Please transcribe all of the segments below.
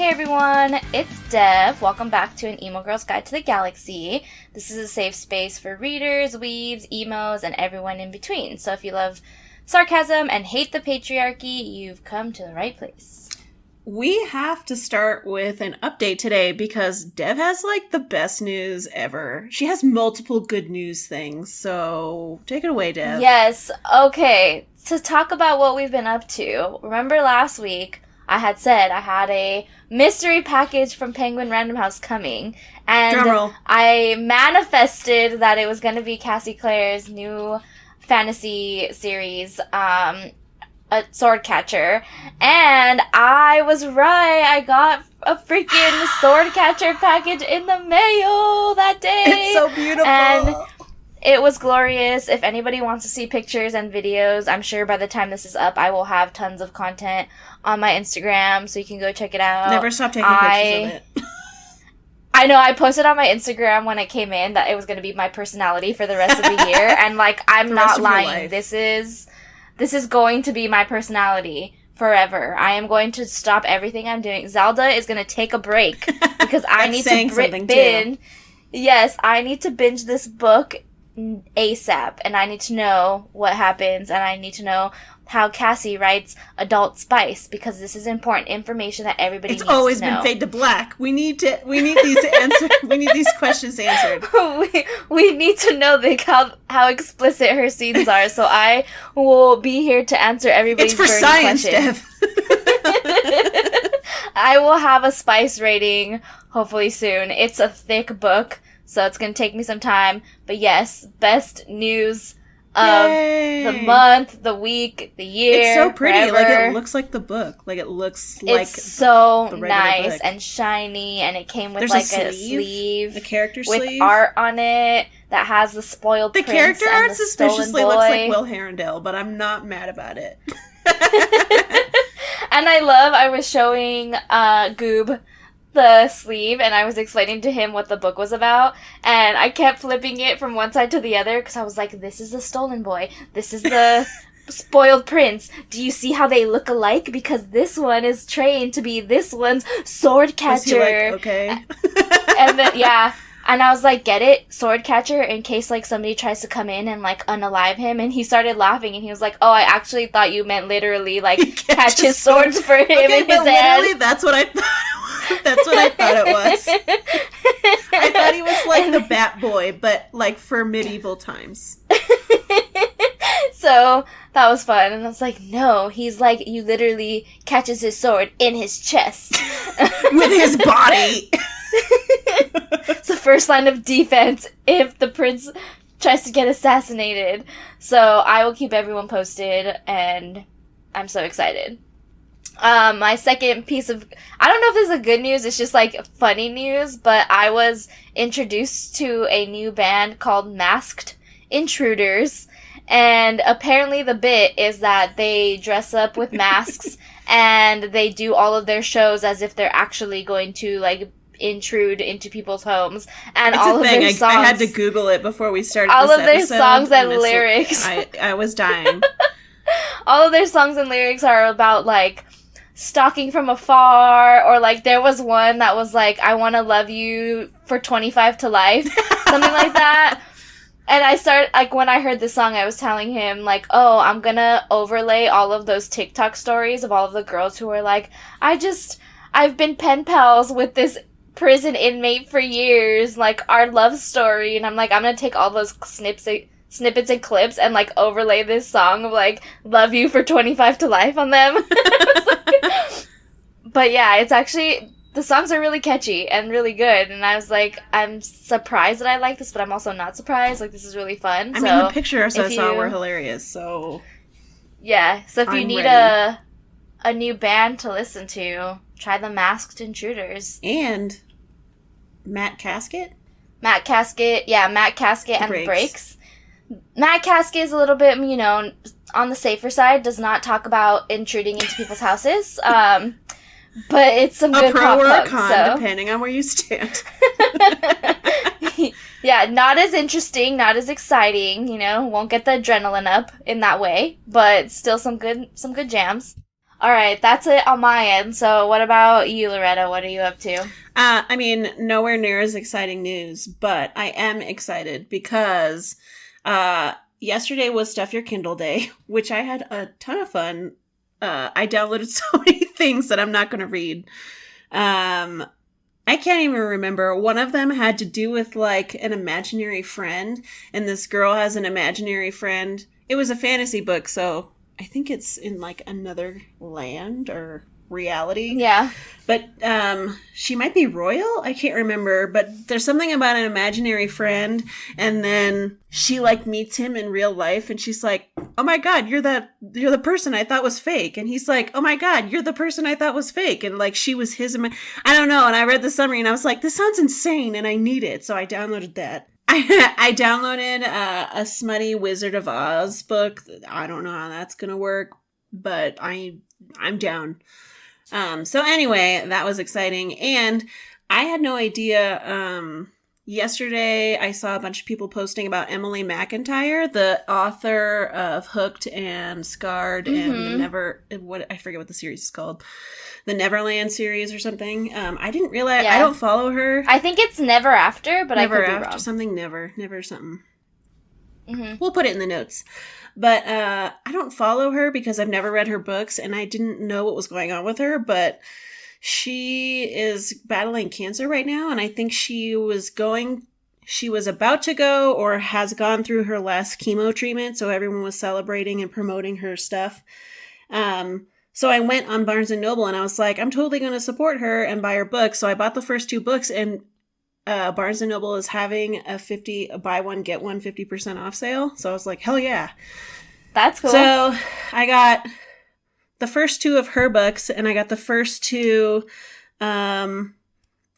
Hey everyone, it's Dev. Welcome back to an Emo Girl's Guide to the Galaxy. This is a safe space for readers, weebs, emos, and everyone in between. So if you love sarcasm and hate the patriarchy, you've come to the right place. We have to start with an update today because Dev has, the best news ever. She has multiple good news things, so take it away, Dev. Yes, okay. To talk about what we've been up to, remember last week I had said I had a mystery package from Penguin Random House coming, and Drumroll. I manifested that it was going to be Cassie Clare's new fantasy series, a sword catcher, and I was right. I got a freaking sword catcher package in the mail that day. It's so beautiful. And it was glorious. If anybody wants to see pictures and videos, I'm sure by the time this is up, I will have tons of content on my Instagram, so you can go check it out. Never stop taking pictures of it. I know, I posted on my Instagram when it came in that it was going to be my personality for the rest of the year, and, I'm not lying. This is going to be my personality forever. I am going to stop everything I'm doing. Zelda is going to take a break, because I need to binge. Yes, I need to binge this book ASAP, and I need to know what happens, and I need to know how Cassie writes Adult Spice, because this is important information that everybody needs to know. It's always been Fade to Black. We need these answered. We need these questions answered. we need to know how explicit her scenes are, so I will be here to answer everybody's burning questions. It's for science, Dev. I will have a Spice rating hopefully soon. It's a thick book, so it's going to take me some time. But yes, best news of the month, the week, the year. It's so pretty. Forever. It looks like the book. It looks it's so the nice book. And shiny, and it came with There's a sleeve, the character with sleeve, art on it that has the spoiled prince. The character and art the suspiciously stolen boy. looks like Will Herondale, but I'm not mad about it. And I was showing Goob the sleeve, and I was explaining to him what the book was about, and I kept flipping it from one side to the other, because I was like, this is the stolen boy, this is the spoiled prince, do you see how they look alike? Because this one is trained to be this one's sword catcher. Okay. And then, yeah, and I was like, get it? Sword catcher, in case, somebody tries to come in and, unalive him, and he started laughing, and he was like, oh, I actually thought you meant literally, catch his swords for him in his hand. Literally, that's what I thought. That's what I thought it was. I thought he was the Bat Boy, but for medieval times. So that was fun, and I was like, no, he's you literally catches his sword in his chest. With his body. It's the first line of defense if the prince tries to get assassinated. So I will keep everyone posted, and I'm so excited. My second piece of, I don't know if this is a good news, it's just funny news, but I was introduced to a new band called Masked Intruders, and apparently the bit is that they dress up with masks and they do all of their shows as if they're actually going to intrude into people's homes, and it's all of their songs. I had to Google it before we started all this of their episode, songs and lyrics. I was dying. All of their songs and lyrics are about stalking from afar, or there was one that was I want to love you for 25 to life, something like that. And I started, when I heard this song, I was telling him, oh, I'm gonna overlay all of those TikTok stories of all of the girls who were I've been pen pals with this prison inmate for years, our love story, and I'm I'm gonna take all those snippets and clips and overlay this song of love you for 25 to life on them. But yeah, it's actually, the songs are really catchy and really good, and I was I'm surprised that I like this, but I'm also not surprised. This is really fun. I mean, the pictures I saw were hilarious, so yeah, so if you need a new band to listen to, try the Masked Intruders. And Matt Casket and the Breaks. Matt Casket is a little bit, on the safer side, does not talk about intruding into people's houses. But it's some good pop pro or punk, a con, so. depending on where you stand. Yeah, not as interesting, not as exciting, won't get the adrenaline up in that way, but still some good jams. All right, that's it on my end. So what about you, Loretta? What are you up to? I mean, nowhere near as exciting news, but I am excited because yesterday was Stuff Your Kindle Day, which I had a ton of fun. I downloaded so many things that I'm not going to read. I can't even remember. One of them had to do with, like, an imaginary friend, and this girl has an imaginary friend. It was a fantasy book, so I think it's in, like, another land or reality. Yeah. But she might be royal? I can't remember. But there's something about an imaginary friend, and then she, like, meets him in real life, and she's like, oh my god, you're the person I thought was fake. And he's like, oh my god, you're the person I thought was fake. And, like, she was his... I don't know. And I read the summary, and I was like, this sounds insane, and I need it. So I downloaded that. I downloaded a smutty Wizard of Oz book. I don't know how that's going to work, but I'm down. So anyway, that was exciting. And I had no idea. Yesterday, I saw a bunch of people posting about Emily McIntire, the author of Hooked and Scarred and I forget what the series is called. The Neverland series or something. I didn't realize, I don't follow her. I think it's Never After, but Never I could be After, wrong. something Never something. We'll put it in the notes. But I don't follow her because I've never read her books and I didn't know what was going on with her, but she is battling cancer right now, and I think she was about to go or has gone through her last chemo treatment, so everyone was celebrating and promoting her stuff. So I went on Barnes & Noble and I was like, I'm totally going to support her and buy her books. So I bought the first 2 books, and Barnes & Noble is having a buy one, get one 50% off sale. So I was like, hell yeah. That's cool. So I got the first 2 of her books, and I got the first 2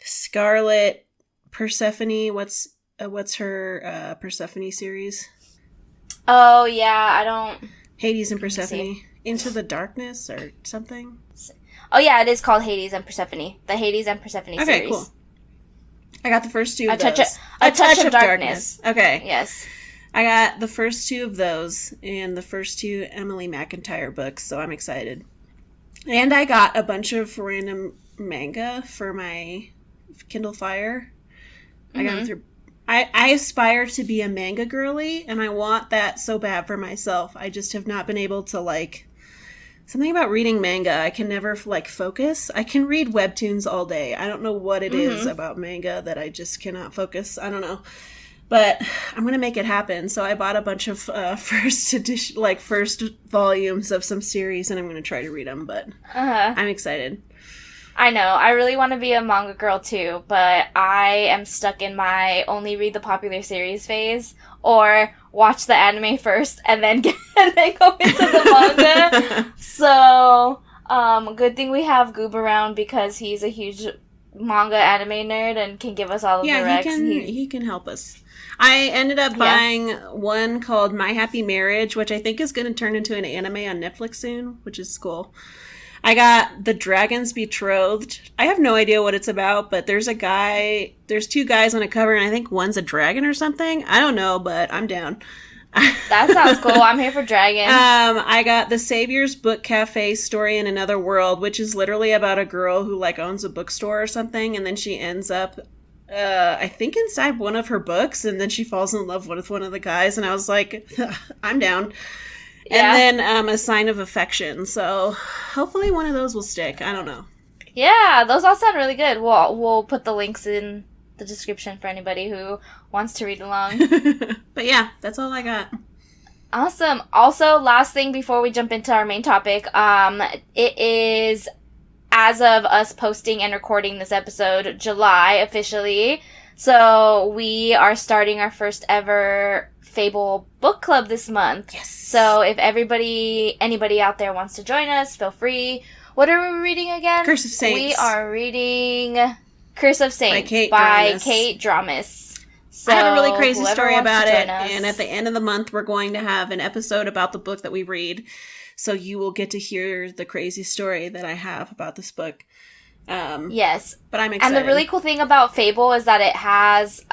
Scarlett Persephone. What's her Persephone series? Oh, yeah, I don't... Hades and Persephone. Into the Darkness or something? Oh, yeah, it is called Hades and Persephone. The Hades and Persephone series. Okay, cool. I got the first 2 of those. A touch of darkness. Okay. Yes. I got the first 2 of those and the first 2 Emily McIntire books, so I'm excited. And I got a bunch of random manga for my Kindle Fire. I got them through... I aspire to be a manga girly, and I want that so bad for myself. I just have not been able to, like... Something about reading manga, I can never, like, focus. I can read webtoons all day. I don't know what it is about manga that I just cannot focus. I don't know. But I'm going to make it happen. So I bought a bunch of first volumes of some series, and I'm going to try to read them. But I'm excited. I know. I really want to be a manga girl, too. But I am stuck in my only read the popular series phase. Or watch the anime first and then go into the manga. So, good thing we have Goob around because he's a huge manga anime nerd and can give us all of the recs. He can help us. I ended up buying one called My Happy Marriage, which I think is going to turn into an anime on Netflix soon, which is cool. I got The Dragon's Betrothed. I have no idea what it's about, but there's 2 guys on a cover, and I think one's a dragon or something. I don't know, but I'm down. That sounds cool. I'm here for dragons. I got The Savior's Book Cafe Story in Another World, which is literally about a girl who, like, owns a bookstore or something, and then she ends up, I think inside one of her books, and then she falls in love with one of the guys, and I was like, I'm down. Yeah. And then A Sign of Affection. So hopefully one of those will stick. I don't know. Yeah, those all sound really good. We'll put the links in the description for anybody who wants to read along. But yeah, that's all I got. Awesome. Also, last thing before we jump into our main topic, it is, as of us posting and recording this episode, July officially. So we are starting our first ever Fable book club this month. Yes. So if anybody out there wants to join us, feel free. What are we reading again? Curse of Saints. We are reading Curse of Saints by Kate Dramis. So I have a really crazy story about it, and at the end of the month, we're going to have an episode about the book that we read, so you will get to hear the crazy story that I have about this book. Yes. But I'm excited. And the really cool thing about Fable is that it has,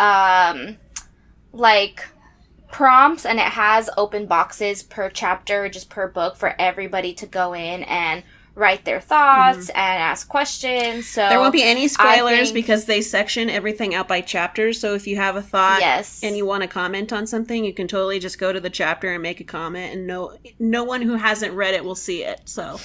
prompts, and it has open boxes per chapter, just per book, for everybody to go in and write their thoughts and ask questions. So there won't be any spoilers because they section everything out by chapters. So if you have a thought and you want to comment on something, you can totally just go to the chapter and make a comment, and no one who hasn't read it will see it. So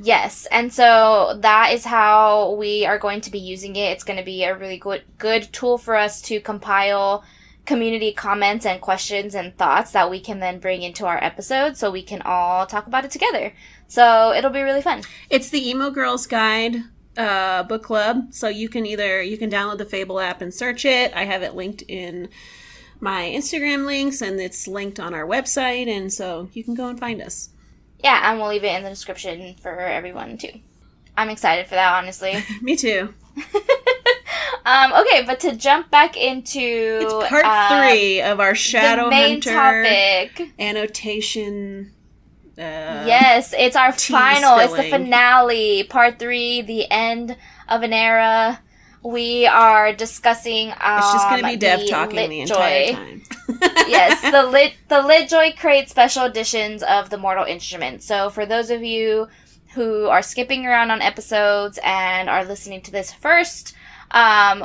yes, and so that is how we are going to be using it. It's going to be a really good tool for us to compile community comments and questions and thoughts that we can then bring into our episode so we can all talk about it together. So it'll be really fun. It's the Emo Girls Guide book club. So you can download the Fable app and search it. I have it linked in my Instagram links, and it's linked on our website, and so you can go and find us. Yeah, and we'll leave it in the description for everyone too. I'm excited for that, honestly. Me too. Okay, but to jump back into... It's part 3 of our Shadowhunter topic. Annotation... yes, it's our final. Spilling. It's the finale. Part 3, the end of an era. We are discussing it's just going to be Dev talking the entire time. Yes, the Litjoy creates special editions of the Mortal Instrument. So for those of you who are skipping around on episodes and are listening to this first,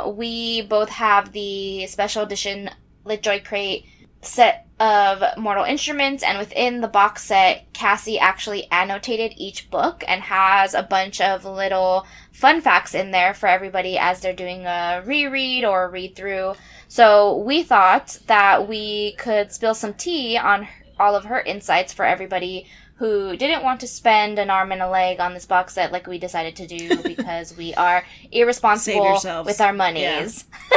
we both have the special edition Litjoy crate set of Mortal Instruments, and within the box set, Cassie actually annotated each book and has a bunch of little fun facts in there for everybody as they're doing a reread or a read through. So we thought that we could spill some tea on all of her insights for everybody who didn't want to spend an arm and a leg on this box set like we decided to do because we are irresponsible with our monies. Yeah.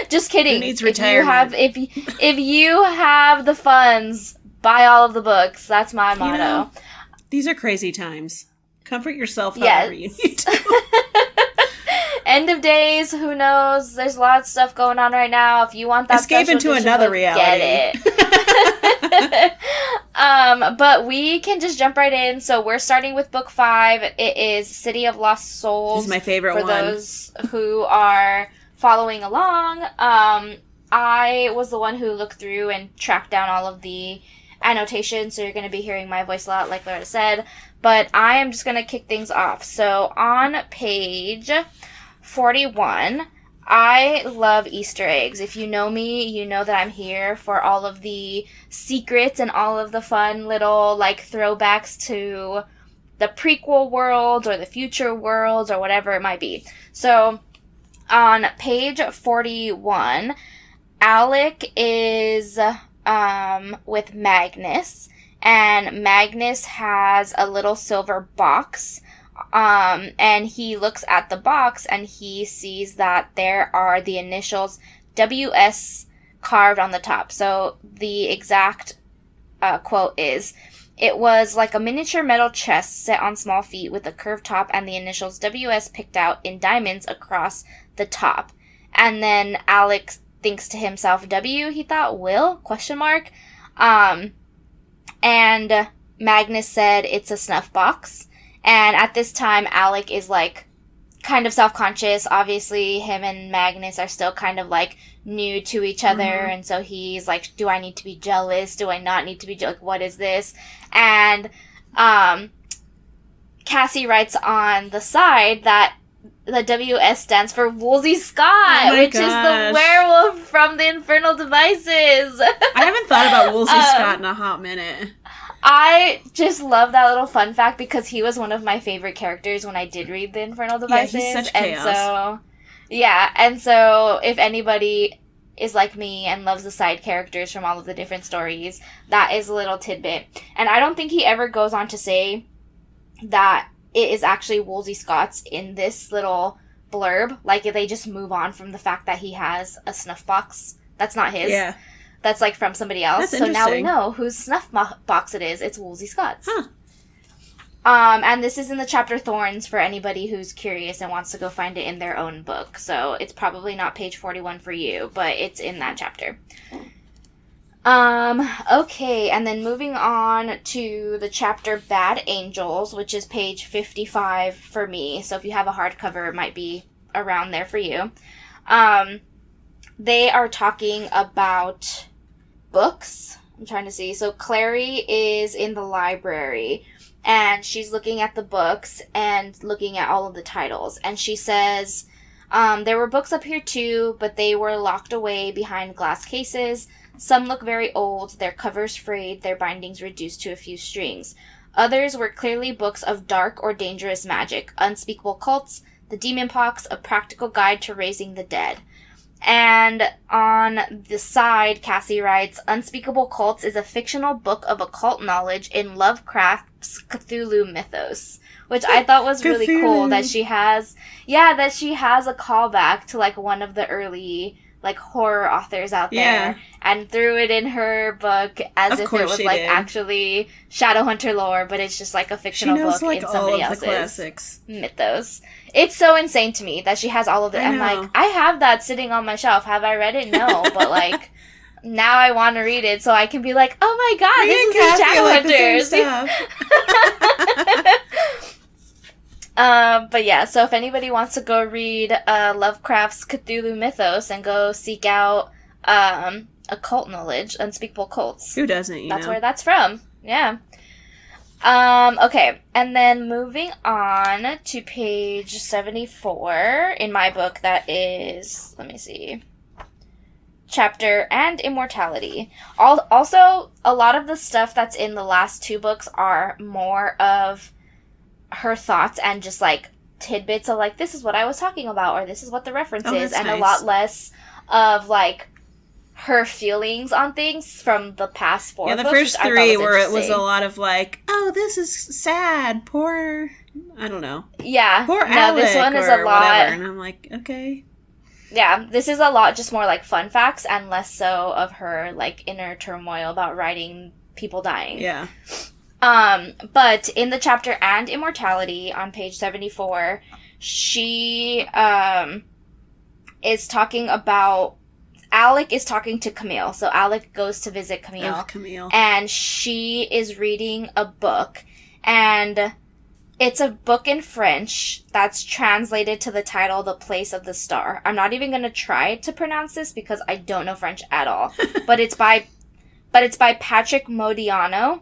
Just kidding. Who needs retirement? If you have the funds, buy all of the books. That's my motto. You know, these are crazy times. Comfort yourself however you need to. End of days, who knows? There's a lot of stuff going on right now. If you want that escape into another reality. Get it. But we can just jump right in. So we're starting with book 5. It is City of Lost Souls. This is my favorite one. For those who are following along, I was the one who looked through and tracked down all of the annotations, so you're going to be hearing my voice a lot, like Laura said. But I am just going to kick things off. So on page 41, I love Easter eggs. If you know me, you know that I'm here for all of the secrets and all of the fun little throwbacks to the prequel worlds or the future worlds or whatever it might be. So on page 41, Alec is with Magnus, and Magnus has a little silver box, and he looks at the box and he sees that there are the initials WS carved on the top. So the exact quote is, "It was like a miniature metal chest set on small feet with a curved top and the initials WS picked out in diamonds across the top." And then Alex thinks to himself, W, he thought, Will? Question mark. And Magnus said it's a snuff box. And at this time, Alec is kind of self-conscious. Obviously, him and Magnus are still kind of new to each other. Mm-hmm. And so he's like, do I need to be jealous? Do I not need to be jealous? What is this? And Cassie writes on the side that the WS stands for Woolsey Scott, which is the werewolf from the Infernal Devices. I haven't thought about Woolsey Scott in a hot minute. I just love that little fun fact because he was one of my favorite characters when I did read the Infernal Devices. Yeah, he's such chaos. And so if anybody is like me and loves the side characters from all of the different stories, that is a little tidbit. And I don't think he ever goes on to say that it is actually Woolsey Scott's in this little blurb. They just move on from the fact that he has a snuff box. That's not his. Yeah. That's from somebody else. That's so now we know whose snuff box it is. It's Woolsey Scott's. Huh. And this is in the chapter Thorns for anybody who's curious and wants to go find it in their own book. So it's probably not page 41 for you, but it's in that chapter. Okay, and then moving on to the chapter Bad Angels, which is page 55 for me. So if you have a hardcover, it might be around there for you. They are talking about books. I'm trying to see. So Clary is in the library, and she's looking at the books and looking at all of the titles. And she says, there were books up here too, but they were locked away behind glass cases. Some look very old, their covers frayed, their bindings reduced to a few strings. Others were clearly books of dark or dangerous magic, unspeakable cults, the demon pox, a practical guide to raising the dead. And on the side, Cassie writes, Unspeakable Cults is a fictional book of occult knowledge in Lovecraft's Cthulhu mythos, which I thought was really cool that she has, that she has a callback to, like, one of the early, like, horror authors out there, and threw it in her book as if it was, like, actually Shadowhunter lore, but it's just, like, a fictional book in somebody else's mythos. It's so insane to me that she has all of it. I'm like, I have that sitting on my shelf. Have I read it? No, but, like, now I want to read it so I can be like, oh my god, this is in Shadowhunters. But yeah, so if anybody wants to go read Lovecraft's Cthulhu mythos and go seek out occult knowledge, unspeakable cults. Who doesn't, That's where that's from. Yeah. Okay, and then moving on to page 74 in my book, that is, let me see, Chapter and Immortality. Also, a lot of the stuff that's in the last two books are more of her thoughts and just, like, tidbits of, like, this is what I was talking about, or this is what the reference is, and nice. A lot less of, like, her feelings on things from the past four books. Yeah, the first three where it was a lot of, like, oh, this is sad, poor, I don't know. Yeah. Poor Alec, this one is a lot. Whatever. And I'm like, okay. Yeah, this is a lot just more, like, fun facts and less so of her, like, inner turmoil about writing people dying. Yeah. But in the Chapter and Immortality on page 74, she, is talking about, Alec is talking to Camille. So Alec goes to visit Camille. Oh, Camille. And she is reading a book. And it's a book in French that's translated to the title, The Place of the Star. I'm not even going to try to pronounce this because I don't know French at all. but it's by Patrick Modiano.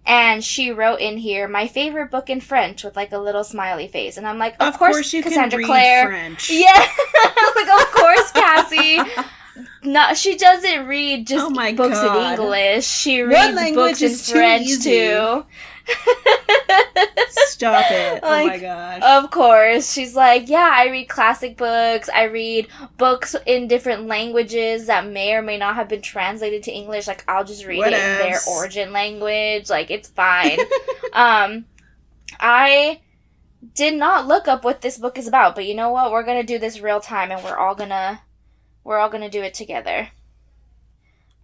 And she wrote in here, my favorite book in French, with, like, a little smiley face. And I'm like, of course you Cassandra can read Clare. French. Yeah. Like, of course, Cassie. No, she doesn't read just books in English. She reads books in French, too. Stop it. Like, oh my gosh. Of course. She's like, yeah, I read classic books. I read books in different languages that may or may not have been translated to English. Like, I'll just read it in their origin language. Like, it's fine. I did not look up what this book is about, but you know what? We're going to do this real time, and we're all going to do it together.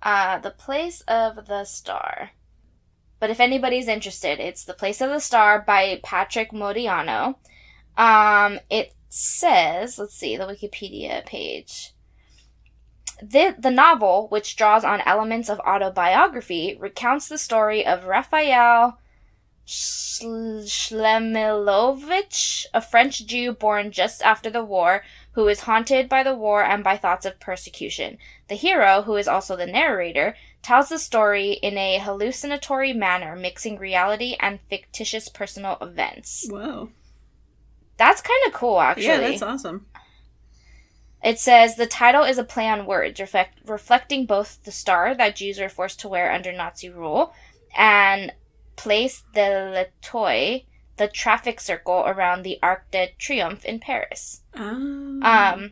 The Place of the Star. But if anybody's interested, it's The Place of the Star by Patrick Modiano. It says, let's see, the Wikipedia page. The novel, which draws on elements of autobiography, recounts the story of Raphael Shlemilovich, a French Jew born just after the war, who is haunted by the war and by thoughts of persecution. The hero, who is also the narrator, tells the story in a hallucinatory manner, mixing reality and fictitious personal events. Whoa. That's kind of cool, actually. Yeah, that's awesome. It says, the title is a play on words, reflecting both the star that Jews were forced to wear under Nazi rule, and Place de Litjoy, the traffic circle around the Arc de Triomphe in Paris. Oh.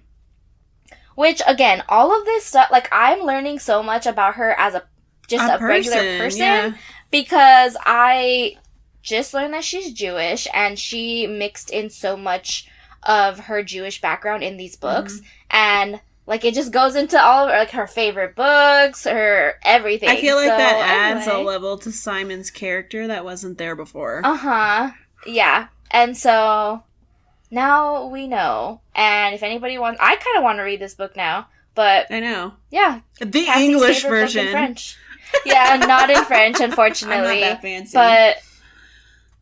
Which, again, all of this stuff, like, I'm learning so much about her as a regular person, because I just learned that she's Jewish, and she mixed in so much of her Jewish background in these books, and, like, it just goes into all of her, like, her favorite books, her everything. I feel like that adds a level to Simon's character that wasn't there before. Uh-huh. Yeah. And so now we know. And if anybody wants, I kind of want to read this book now, but I know. Yeah. The Cassie's English version. In French. Yeah, not in French, unfortunately. I'm not that fancy. But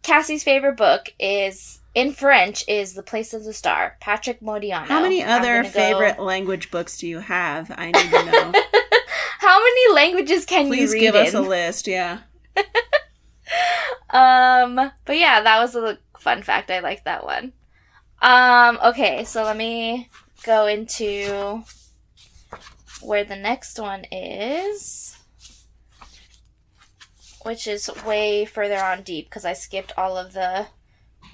Cassie's favorite book in French is The Place of the Star, Patrick Modiano. How many other favorite language books do you have? I need to know. How many languages can you read? Please give us a list, yeah. But yeah, that was a fun fact. I like that one. Okay, so let me go into where the next one is, which is way further on deep, because I skipped all of the,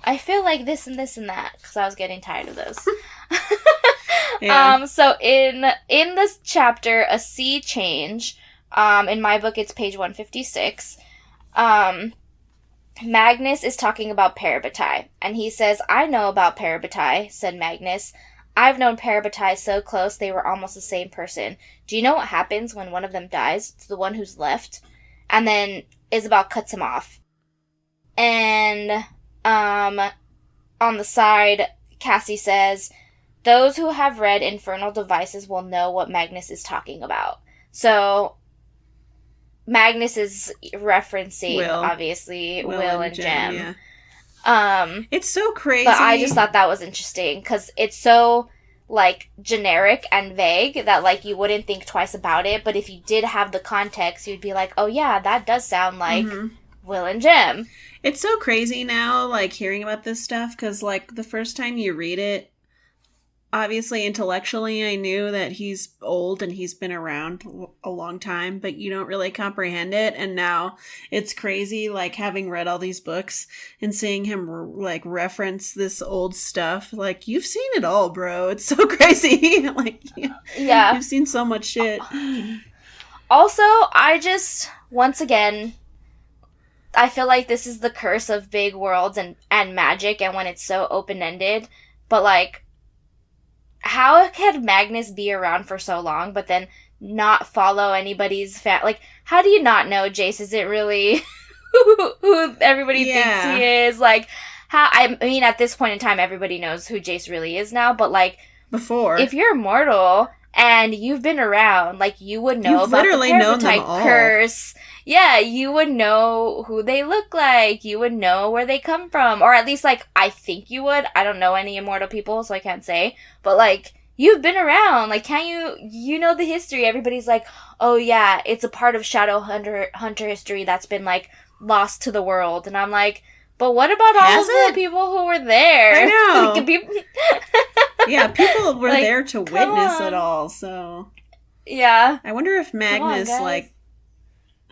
I feel like this and this and that, because I was getting tired of those. Yeah. So in this chapter, A Sea Change, in my book, it's page 156, Magnus is talking about Parabatai, and he says, I know about Parabatai, said Magnus. I've known Parabatai so close they were almost the same person. Do you know what happens when one of them dies to the one who's left? And then Isabel cuts him off. And, on the side, Cassie says, those who have read Infernal Devices will know what Magnus is talking about. So, Magnus is referencing, obviously, Will and Jem. Yeah. It's so crazy. But I just thought that was interesting, because it's so, like, generic and vague that, like, you wouldn't think twice about it, but if you did have the context, you'd be like, oh yeah, that does sound like Will and Jem. It's so crazy now, like, hearing about this stuff, because, like, the first time you read it, obviously, intellectually, I knew that he's old and he's been around a long time, but you don't really comprehend it. And now it's crazy, like, having read all these books and seeing him, like, reference this old stuff. Like, you've seen it all, bro. It's so crazy. Like, yeah. You've seen so much shit. Also, once again, I feel like this is the curse of big worlds and magic, and when it's so open-ended. But, like, how could Magnus be around for so long, but then not follow anybody's like, how do you not know Jace isn't really who everybody thinks he is? Like, how, I mean, at this point in time, everybody knows who Jace really is now, but, like, before, if you're immortal and you've been around, like, you would know about the Parabatai curse. Yeah, you would know who they look like. You would know where they come from. Or at least, like, I think you would. I don't know any immortal people, so I can't say. But, like, you've been around. Like, you know the history. Everybody's like, oh, yeah, it's a part of Shadow Hunter history that's been, like, lost to the world. And I'm like, but what about all of the people who were there? I know. Like, yeah, people were like, there to witness it all, so. Yeah. I wonder if Magnus, like,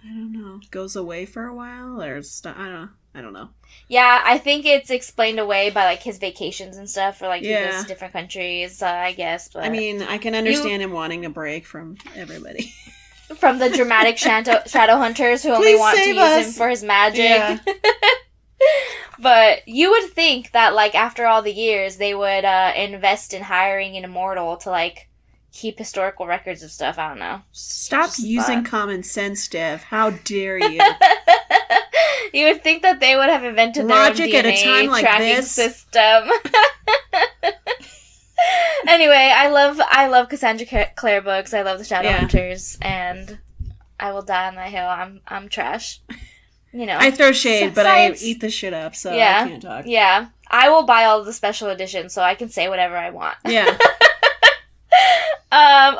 I don't know, goes away for a while, or I don't know. Yeah, I think it's explained away by, like, his vacations and stuff, or, like, he goes to different countries, I guess. But I mean, I can understand him wanting a break from everybody. From the dramatic shadow hunters who only want to use him for his magic. Yeah. But you would think that, like, after all the years, they would invest in hiring an immortal to, like, keep historical records of stuff. I don't know. Stop using common sense, Dev. How dare you? You would think that they would have invented logic their own DNA at a time like tracking this system. Anyway, I love Cassandra Clare books. I love the Shadowhunters, and I will die on that hill. I'm trash. You know, I throw shade, but I eat the shit up, so I can't talk. Yeah, I will buy all the special editions, so I can say whatever I want. Yeah.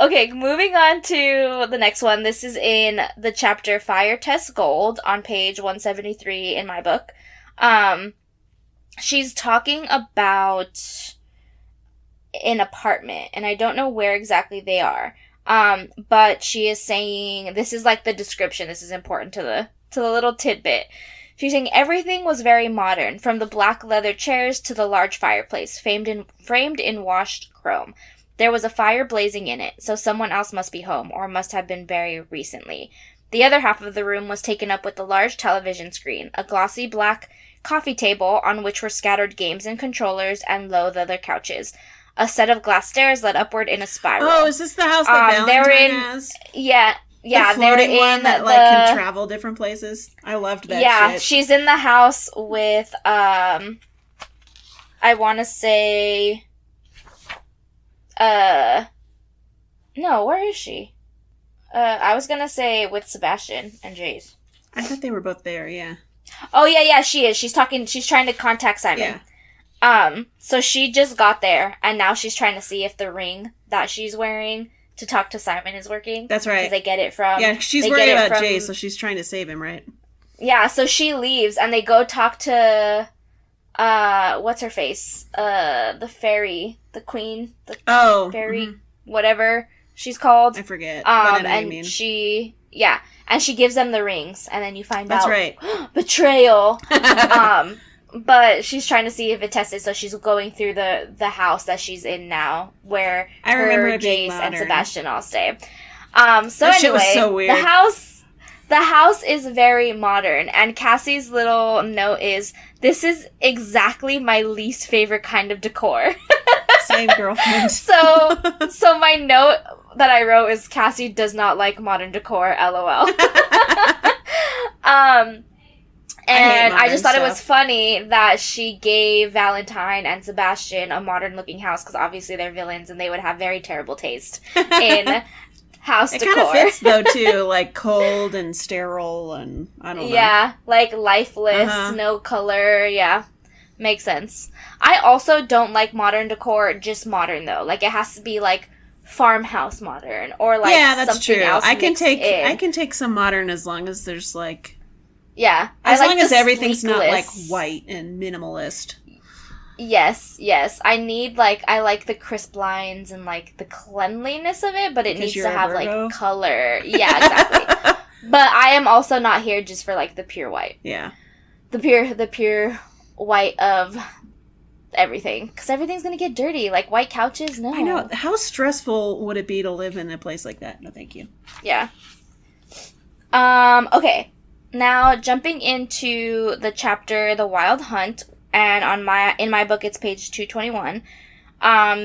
Okay, moving on to the next one. This is in the chapter Fire Test Gold on page 173 in my book. She's talking about an apartment, and I don't know where exactly they are. But she is saying, this is like the description, this is important to the little tidbit. She's saying everything was very modern, from the black leather chairs to the large fireplace, framed in washed chrome. There was a fire blazing in it, so someone else must be home, or must have been very recently. The other half of the room was taken up with a large television screen, a glossy black coffee table on which were scattered games and controllers, and low leather couches. A set of glass stairs led upward in a spiral. Oh, is this the house that Valentine has? Yeah, the floating one that like can travel different places. I loved that. Yeah, shit. She's in the house with I want to say, no, where is she? I was gonna say with Sebastian and Jace. I thought they were both there. Yeah. Oh yeah, she is. She's trying to contact Simon. Yeah. So she just got there, and now she's trying to see if the ring that she's wearing to talk to Simon is working. That's right. Because they get it from... Yeah, she's worried about Jay, so she's trying to save him, right? Yeah, so she leaves, and they go talk to, what's her face? The fairy, the queen, the fairy, whatever she's called. I forget. But I know what you mean. And she gives them the rings, and then you find out. That's right. Betrayal. But she's trying to see if it tested, so she's going through the house that she's in now, where Jace and Sebastian all stay. So that anyway, shit was so weird. The house is very modern, and Cassie's little note is, "This is exactly my least favorite kind of decor." Same, girlfriend. So my note that I wrote is, Cassie does not like modern decor, LOL. And I just thought it was funny that she gave Valentine and Sebastian a modern-looking house, because obviously they're villains and they would have very terrible taste in house decor. It kind of fits, though, too. Like, cold and sterile and, I don't know. Yeah, like lifeless, no color, yeah. Makes sense. I also don't like modern decor, just modern, though. Like, it has to be, like, farmhouse modern, or, like, that's something true. else I can take some modern as long as there's, like... Yeah. As long as everything's not, like, white and minimalist. Yes. I need, like, I like the crisp lines and, like, the cleanliness of it, but it needs to have, like, color. Yeah, exactly. But I am also not here just for, like, the pure white. Yeah. The pure white of everything. Because everything's going to get dirty. Like, white couches, no. I know. How stressful would it be to live in a place like that? No, thank you. Yeah. Okay. Now, jumping into the chapter, The Wild Hunt, and in my book, it's page 221,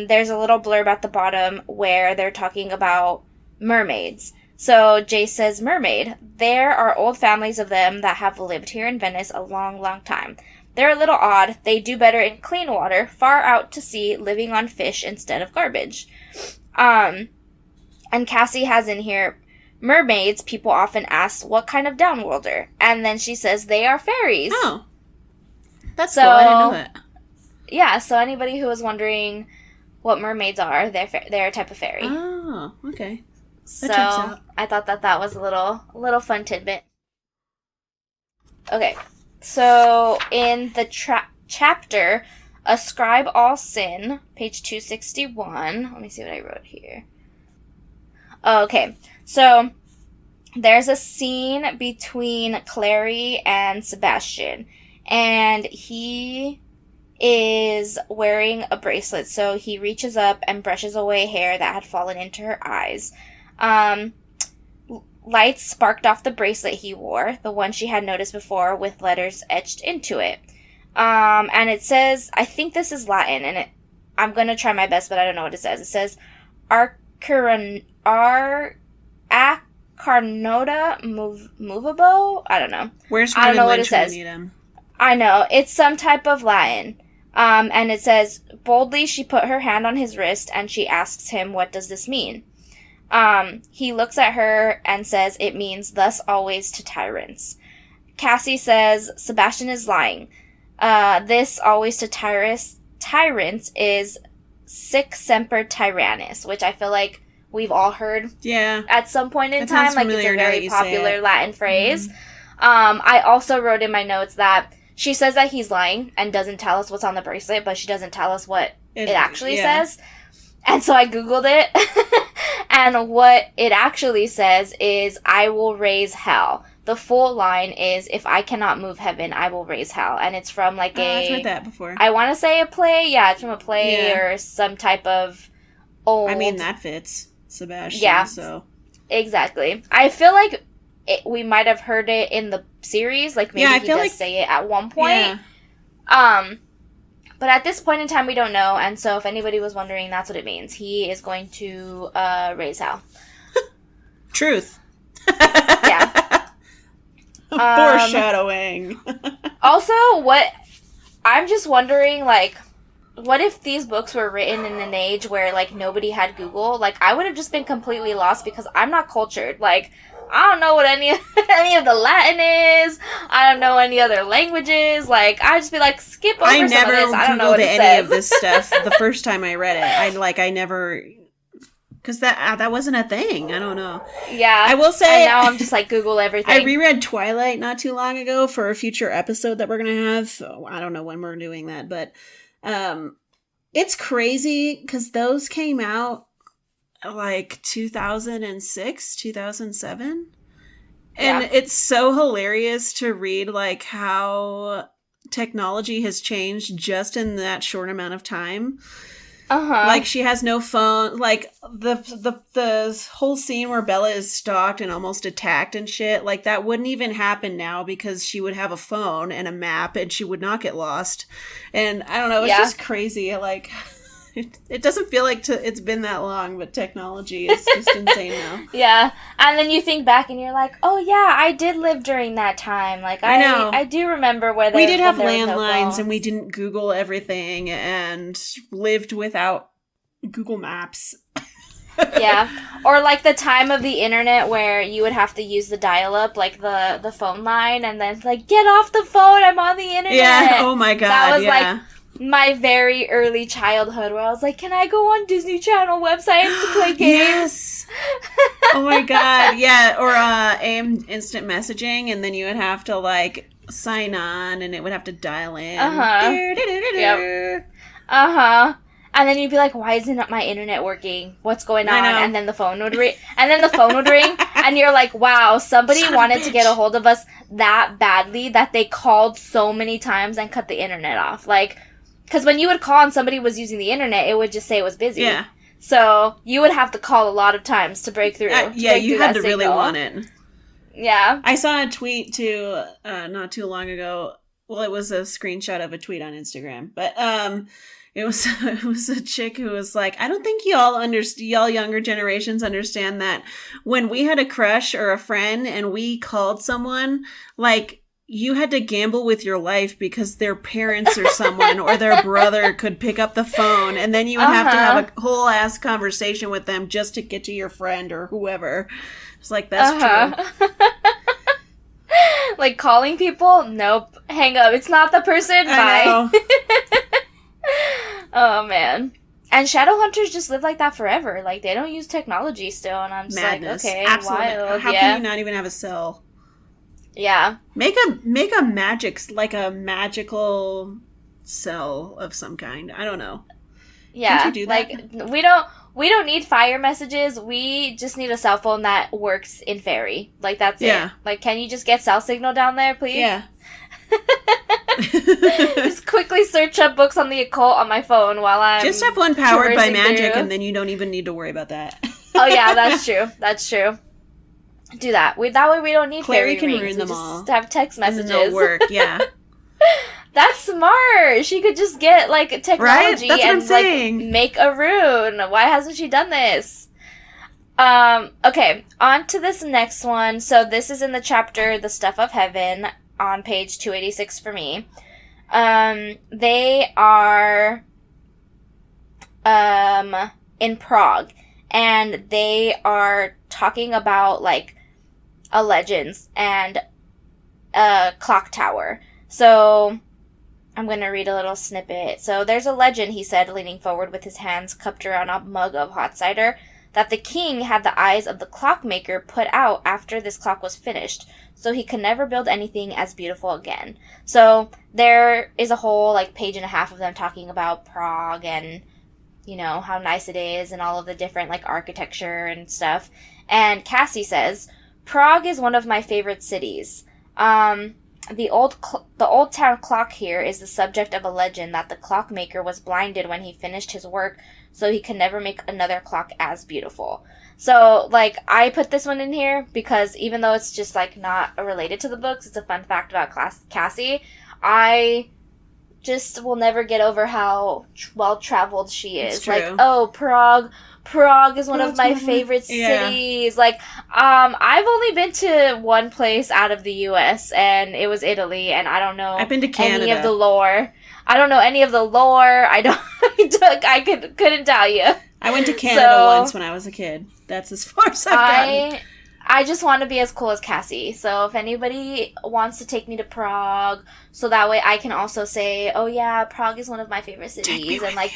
there's a little blurb at the bottom where they're talking about mermaids. So, Jace says, "Mermaid, there are old families of them that have lived here in Venice a long, long time. They're a little odd. They do better in clean water, far out to sea, living on fish instead of garbage." And Cassie has in here, "Mermaids, people often ask, what kind of downworlder?" And then she says they are fairies. Oh. That's cool. I didn't know that. Yeah, so anybody who was wondering what mermaids are, they're a type of fairy. Oh, okay. That checks out. I thought that was a little fun tidbit. Okay, so in the chapter, Ascribe All Sin, page 261. Let me see what I wrote here. Okay. So, there's a scene between Clary and Sebastian, and he is wearing a bracelet, so he reaches up and brushes away hair that had fallen into her eyes. Lights sparked off the bracelet he wore, the one she had noticed before, with letters etched into it. And it says, I think this is Latin, and I'm going to try my best, but I don't know what it says. It says, Acarnota movabo? I don't know. Where's I don't know what it says. Need him? I know. It's some type of Latin. And it says, boldly she put her hand on his wrist and she asks him, what does this mean? He looks at her and says, it means thus always to tyrants. Cassie says, Sebastian is lying. This always to tyrants is sic semper tyrannis, which I feel like we've all heard at some point in time. Like, it's a very popular Latin phrase. Mm-hmm. I also wrote in my notes that she says that he's lying and doesn't tell us what's on the bracelet, but she doesn't tell us what it actually says. And so I Googled it. And what it actually says is, I will raise hell. The full line is, if I cannot move heaven, I will raise hell. And it's from like I've heard that before. I want to say a play. Yeah, it's from a play or some type of old... I mean, that fits Sebastian, so... Exactly. I feel like we might have heard it in the series. Like, maybe he does say it at one point. Yeah. But at this point in time, we don't know. And so if anybody was wondering, that's what it means. He is going to raise hell. Truth. Yeah. Foreshadowing. Also, I'm just wondering, like, what if these books were written in an age where, like, nobody had Google? Like, I would have just been completely lost because I'm not cultured. Like, I don't know what any of the Latin is. I don't know any other languages. Like, I'd just be like, skip over some of this. I don't know what it says. I never Googled any of this stuff the first time I read it. I never Because that wasn't a thing. I don't know. Yeah. I will say... And now I'm just like, Google everything. I reread Twilight not too long ago for a future episode that we're going to have. I don't know when we're doing that, but it's crazy because those came out like 2006, 2007. And it's so hilarious to read like how technology has changed just in that short amount of time. Like she has no phone. Like the whole scene where Bella is stalked and almost attacked and shit. Like that wouldn't even happen now because she would have a phone and a map and she would not get lost. And I don't know. It's just crazy. Like it doesn't feel like it's been that long, but technology is just insane now. Yeah, and then you think back and you're like, oh yeah, I did live during that time. Like I know. I do remember where we did have landlines and we didn't Google everything and lived without Google Maps. Yeah, or like the time of the internet where you would have to use the dial-up, like the phone line, and then like, get off the phone, I'm on the internet. Yeah, oh my god, that was like my very early childhood where I was like, can I go on Disney Channel websites to play games? Yes. Oh my god, yeah. Or AIM instant messaging, and then you would have to like sign on and it would have to dial in. Yep. And then you'd be like, why isn't my internet working? What's going on? And then the phone would ring. And you're like, wow, somebody wanted to get a hold of us that badly that they called so many times and cut the internet off. Like, because when you would call and somebody was using the internet, it would just say it was busy. Yeah. So you would have to call a lot of times to break through. You had to really want it. Yeah. I saw a tweet too, not too long ago. Well, it was a screenshot of a tweet on Instagram, but it was a chick who was like, I don't think y'all younger generations understand that when we had a crush or a friend and we called someone, like, you had to gamble with your life because their parents or someone or their brother could pick up the phone, and then you would have to have a whole ass conversation with them just to get to your friend or whoever. It's like, that's true. Like calling people? Nope. Hang up. It's not the person. Bye. Oh, man. And Shadowhunters just live like that forever. Like, they don't use technology still, and I'm just madness. Like, okay, absolutely. wild. How can you not even have a cell? Yeah. Make a magical cell of some kind. I don't know. Yeah. Can't you do that? Like, we don't need fire messages. We just need a cell phone that works in fairy. Like, that's it. Like, can you just get cell signal down there, please? Yeah. Just quickly search up books on the occult on my phone while I'm just have one powered by magic through. And then you don't even need to worry about that. Oh yeah, that's true. That's true. Do that. That way we don't need Claire fairy can rings. ruin them just all. Have text messages. And they'll work, yeah. That's smart. She could just get like technology right? and like make a rune. Why hasn't she done this? Okay, on to this next one. So this is in the chapter The Stuff of Heaven on page 286 for me. They are in Prague, and they are talking about like a legends and a clock tower. So I'm going to read a little snippet. So there's a legend, he said, leaning forward with his hands cupped around a mug of hot cider, that the king had the eyes of the clockmaker put out after this clock was finished, so he could never build anything as beautiful again. So there is a whole like page and a half of them talking about Prague and, you know, how nice it is and all of the different like architecture and stuff. And Cassie says, Prague is one of my favorite cities. The old town clock here is the subject of a legend that the clockmaker was blinded when he finished his work, so he can never make another clock as beautiful. So, like, I put this one in here because even though it's just, like, not related to the books, it's a fun fact about Cassie. I just will never get over how well-traveled she is. It's true. Like, oh, Prague is one of my favorite cities. Yeah. Like, I've only been to one place out of the U.S., and it was Italy, and I don't know I've been to Canada. Any of the lore. I don't know any of the lore. Couldn't tell you. I went to Canada once when I was a kid. That's as far as I've gotten. I just want to be as cool as Cassie. So if anybody wants to take me to Prague, so that way I can also say, oh yeah, Prague is one of my favorite cities, and like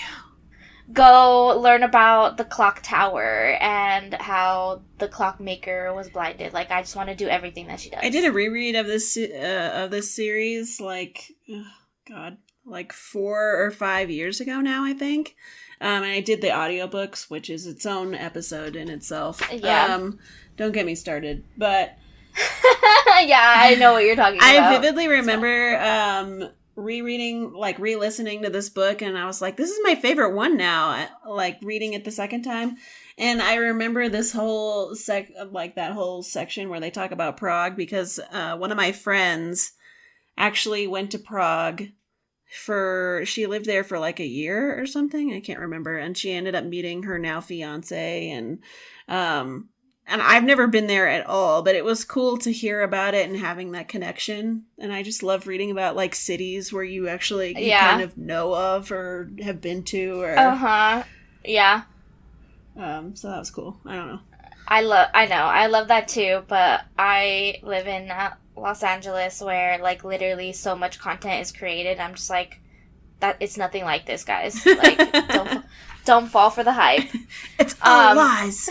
go learn about the clock tower and how the clockmaker was blinded. Like, I just want to do everything that she does. I did a reread of this series, like, like 4 or 5 years ago now, I think. And I did the audiobooks, which is its own episode in itself. Yeah. Don't get me started, but... Yeah, I know what you're talking about. I vividly remember rereading, like, re-listening to this book, and I was like, this is my favorite one now, like, reading it the second time. And I remember this whole that whole section where they talk about Prague, because one of my friends actually went to Prague she lived there for like a year or something, I can't remember, and she ended up meeting her now fiance, and I've never been there at all, but it was cool to hear about it and having that connection. And I just love reading about, like, cities where you actually kind of know of or have been to. Or Yeah. So that was cool. I don't know. I love that too, but I live in Los Angeles where, like, literally so much content is created. I'm just like, that it's nothing like this, guys. Like, don't fall for the hype. It's all lies.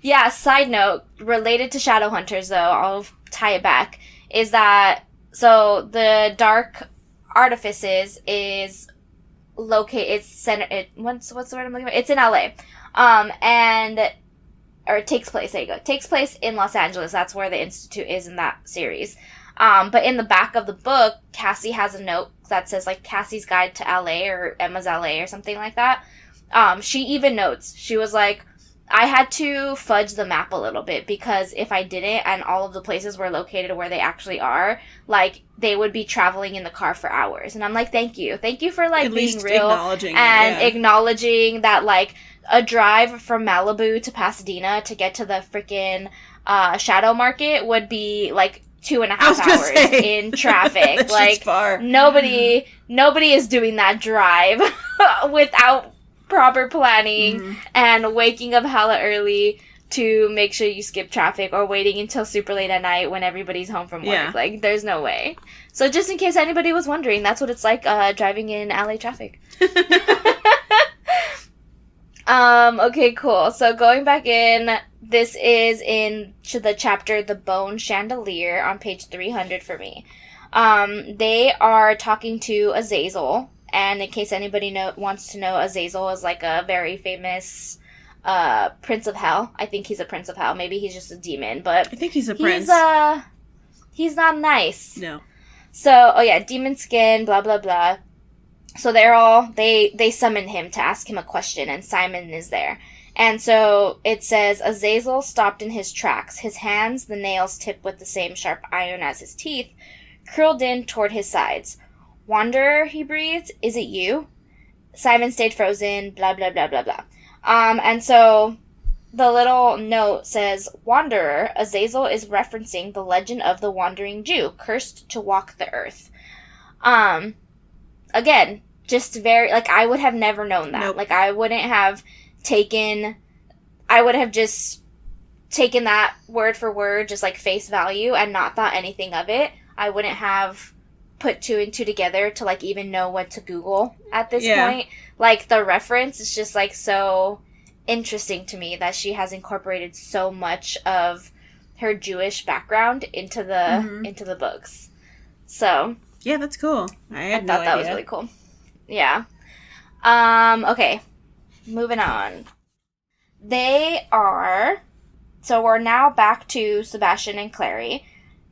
Yeah, side note, related to Shadowhunters, though, I'll tie it back, is that, so the Dark Artifices is located, what's the word I'm looking for? It's in LA. Or it takes place, there you go. It takes place in Los Angeles. That's where the Institute is in that series. But in the back of the book, Cassie has a note that says, like, Cassie's Guide to LA or Emma's LA or something like that. She even notes, she was like, I had to fudge the map a little bit because if I didn't and all of the places were located where they actually are, like, they would be traveling in the car for hours. And I'm like, thank you. Thank you for, like, being real and acknowledging that, like, a drive from Malibu to Pasadena to get to the freaking Shadow Market would be, like, 2.5 hours in traffic. Like, far. Nobody is doing that drive without proper planning and waking up hella early to make sure you skip traffic or waiting until super late at night when everybody's home from work. Yeah. Like, there's no way. So just in case anybody was wondering, that's what it's like driving in LA traffic. Okay, cool. So going back in, this is in the chapter The Bone Chandelier on page 300 for me. They are talking to Azazel. And in case anybody wants to know, Azazel is like a very famous prince of hell. I think he's a prince of hell. Maybe he's just a demon, but I think he's a prince. He's not nice. No. So, demon skin, blah blah blah. So they summon him to ask him a question, and Simon is there. And so it says, Azazel stopped in his tracks, his hands, the nails tipped with the same sharp iron as his teeth, curled in toward his sides. Wanderer, he breathed, is it you? Simon stayed frozen, blah, blah, blah, blah, blah. And so the little note says, Wanderer, Azazel is referencing the legend of the wandering Jew, cursed to walk the earth. Again, just very, like, I would have never known that. Nope. Like, I would have just taken that word for word, just, like, face value, and not thought anything of it. I wouldn't have put 2 and 2 together to, like, even know what to Google at this point. Like, the reference is just, like, so interesting to me that she has incorporated so much of her Jewish background into the books. So yeah, that's cool. I thought that was really cool. Yeah. Okay. Moving on. So we're now back to Sebastian and Clary,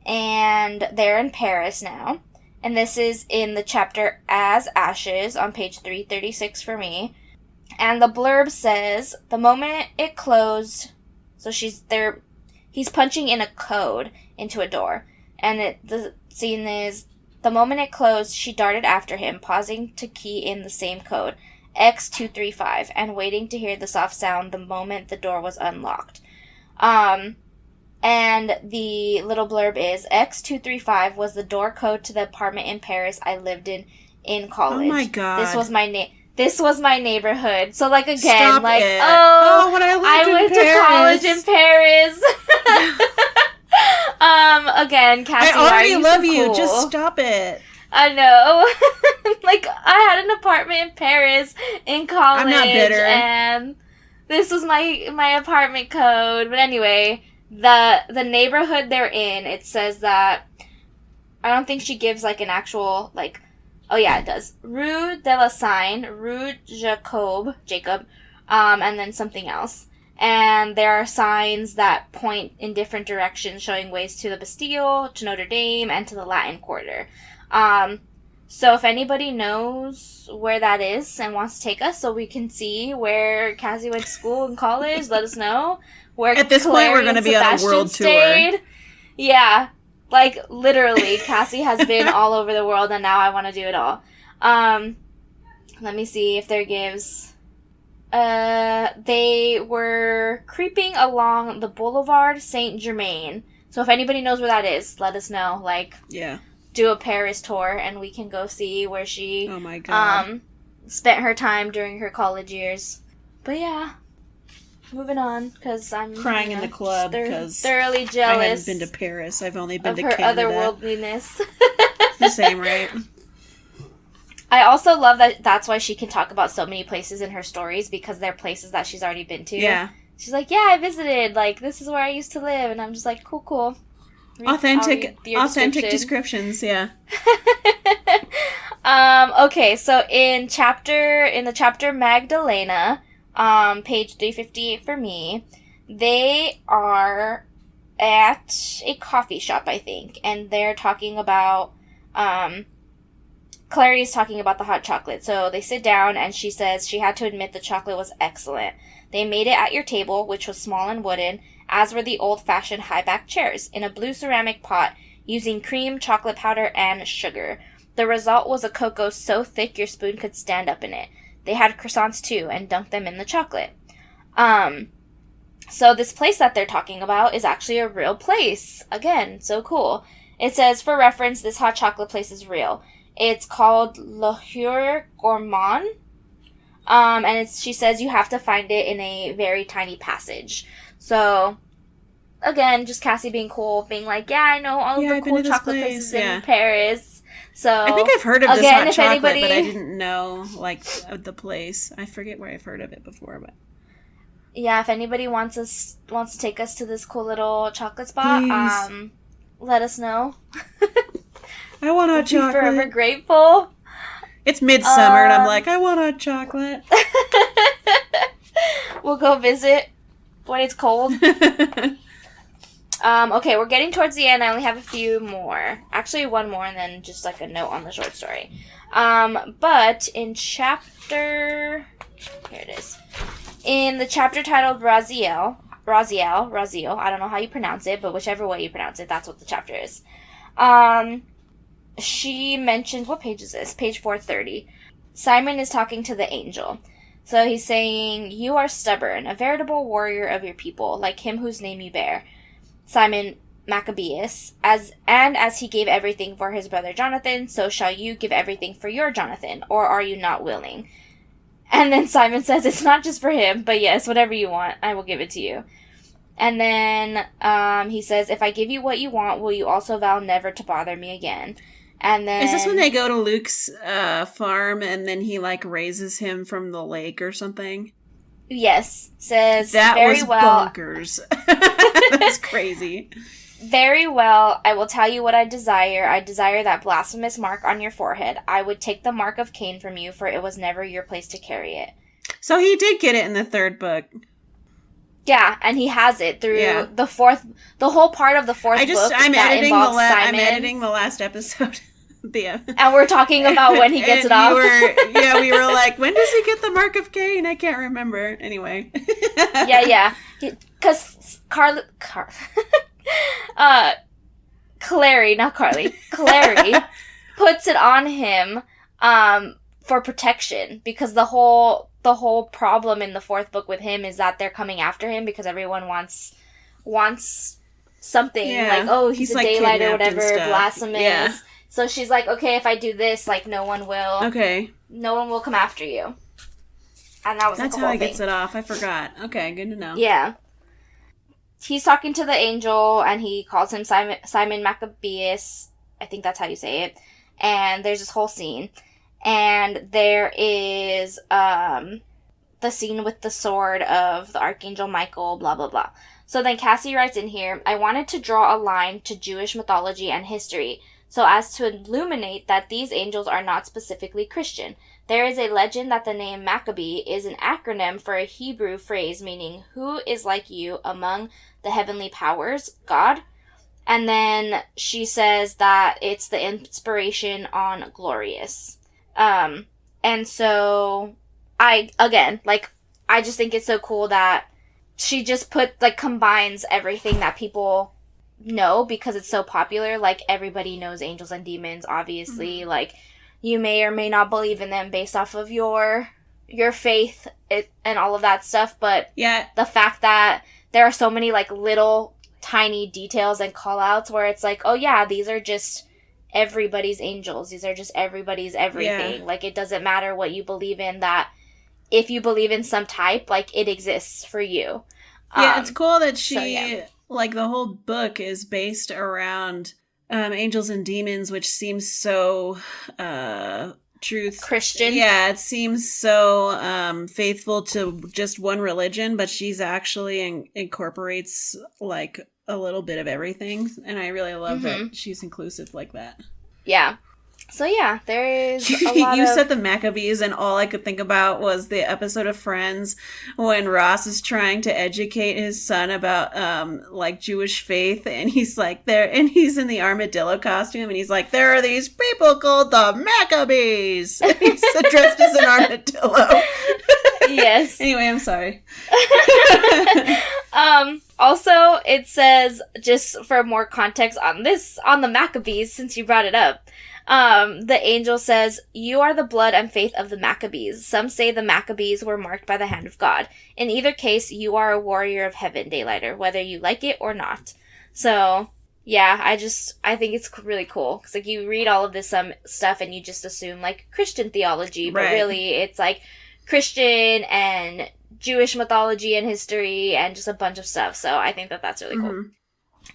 and they're in Paris now. And this is in the chapter As Ashes on page 336 for me. And the blurb says, the moment it closed, so he's punching in a code into a door. And the scene is, the moment it closed, she darted after him, pausing to key in the same code, X235, and waiting to hear the soft sound the moment the door was unlocked. And the little blurb is, X235 was the door code to the apartment in Paris I lived in college. Oh my god. This was my neighborhood. So, like, again, Stop like, it. when I went to college in Paris. Again, Cassie, I already love so you. cool? Just stop it. I know. Like, I had an apartment in Paris in college. I'm not bitter. And this was my apartment code. But anyway, the neighborhood they're in, it says that, I don't think she gives, like, an actual, like, oh yeah, it does. Rue de la Seine, Rue Jacob, and then something else. And there are signs that point in different directions, showing ways to the Bastille, to Notre Dame, and to the Latin Quarter. So if anybody knows where that is and wants to take us so we can see where Cassie went to school and college, let us know. Where at this Claire point, we're going to be on a world tour. Yeah. Like, literally, Cassie has been all over the world, and now I want to do it all. Let me see if there gives... they were creeping along the Boulevard Saint-Germain. So if anybody knows where that is, let us know. Like, yeah, do a Paris tour, and we can go see where she oh my God. Spent her time during her college years. But yeah, moving on, because I'm crying in the club because thoroughly jealous. I haven't been to Paris. I've only been of to her Canada. otherworldliness. It's the same, right? I also love that that's why she can talk about so many places in her stories, because they're places that she's already been to. Yeah. She's like, yeah, I visited. Like, this is where I used to live. And I'm just like, cool. Authentic descriptions, yeah. Okay, so in the chapter Magdalena, page 358 for me, they are at a coffee shop, I think, and they're talking about, Clary's talking about the hot chocolate. So they sit down, and she says she had to admit the chocolate was excellent. They made it at your table, which was small and wooden, as were the old-fashioned high-back chairs, in a blue ceramic pot, using cream, chocolate powder, and sugar. The result was a cocoa so thick your spoon could stand up in it. They had croissants, too, and dunked them in the chocolate. So this place that they're talking about is actually a real place. Again, so cool. It says, for reference, this hot chocolate place is real. It's called Le Hure Gourmand. And she says you have to find it in a very tiny passage. So, again, just Cassie being cool, being like, yeah, I know all of the cool chocolate places in Paris. So I think I've heard of this hot chocolate, but I didn't know, like, the place. I forget where I've heard of it before, but... Yeah, if anybody wants to take us to this cool little chocolate spot, please. Let us know. I want hot chocolate. Forever grateful. It's midsummer, and I'm like, I want hot chocolate. We'll go visit when it's cold. Okay, we're getting towards the end. I only have a few more. Actually, one more, and then just like a note on the short story. But in chapter... Here it is. In the chapter titled Raziel, I don't know how you pronounce it, but whichever way you pronounce it, that's what the chapter is. She mentions, what page is this? Page 430. Simon is talking to the angel. So he's saying, you are stubborn, a veritable warrior of your people, like him whose name you bear, Simon Maccabeus. As he gave everything for his brother Jonathan, so shall you give everything for your Jonathan, or are you not willing? And then Simon says, it's not just for him, but yes, whatever you want, I will give it to you. And then he says, if I give you what you want, will you also vow never to bother me again? And then... Is this when they go to Luke's farm and then he, like, raises him from the lake or something? Yes. Says, that very was well. Bonkers. That's crazy. Very well, I will tell you what I desire. I desire that blasphemous mark on your forehead. I would take the mark of Cain from you, for it was never your place to carry it. So he did get it in the third book. Yeah, and he has it through the whole part of the fourth book I'm editing I'm editing the last episode. And we're talking about when he gets it off. We were like, when does he get the mark of Cain? I can't remember. Anyway. Yeah. Because Clary puts it on him for protection, because the whole problem in the fourth book with him is that they're coming after him because everyone wants something, like, oh, he's a like daylight or whatever, blasphemous. Yeah. So she's like, okay, if I do this, like, no one will come after you. And that's how he gets it off. I forgot. Okay, good to know. Yeah. He's talking to the angel, and he calls him Simon Maccabeus. I think that's how you say it. And there's this whole scene. And there is the scene with the sword of the Archangel Michael, blah, blah, blah. So then Cassie writes in here, I wanted to draw a line to Jewish mythology and history so as to illuminate that these angels are not specifically Christian. There is a legend that the name Maccabee is an acronym for a Hebrew phrase meaning, who is like you among the heavenly powers, God? And then she says that it's the inspiration on Glorious. And so I just think it's so cool that she just combines everything that people know because it's so popular. Like, everybody knows angels and demons, obviously. Mm-hmm. Like, you may or may not believe in them based off of your faith and all of that stuff. But yeah, the fact that there are so many, like, little tiny details and call-outs where it's like, oh, yeah, these are just everybody's angels. These are just everybody's everything. Yeah. Like, it doesn't matter what you believe in, that if you believe in some type, like, it exists for you. Yeah, it's cool that she, like, the whole book is based around angels and demons, which seems so Christian. Yeah, it seems so faithful to just one religion, but she's actually incorporates, like, a little bit of everything, and I really love that she's inclusive like that. Yeah. So yeah, there is a lot You said the Maccabees, and all I could think about was the episode of Friends when Ross is trying to educate his son about like Jewish faith, and he's like and he's in the armadillo costume, and he's like, there are these people called the Maccabees. And he's dressed as an armadillo. Yes. Anyway, I'm sorry. Also, it says, just for more context on the Maccabees, since you brought it up, the angel says, you are the blood and faith of the Maccabees. Some say the Maccabees were marked by the hand of God. In either case, you are a warrior of heaven, Daylighter, whether you like it or not. So, yeah, I think it's really cool. Because, like, you read all of this stuff and you just assume, like, Christian theology. But really, it's, like, Christian and Jewish mythology and history and just a bunch of stuff. So I think that's really cool.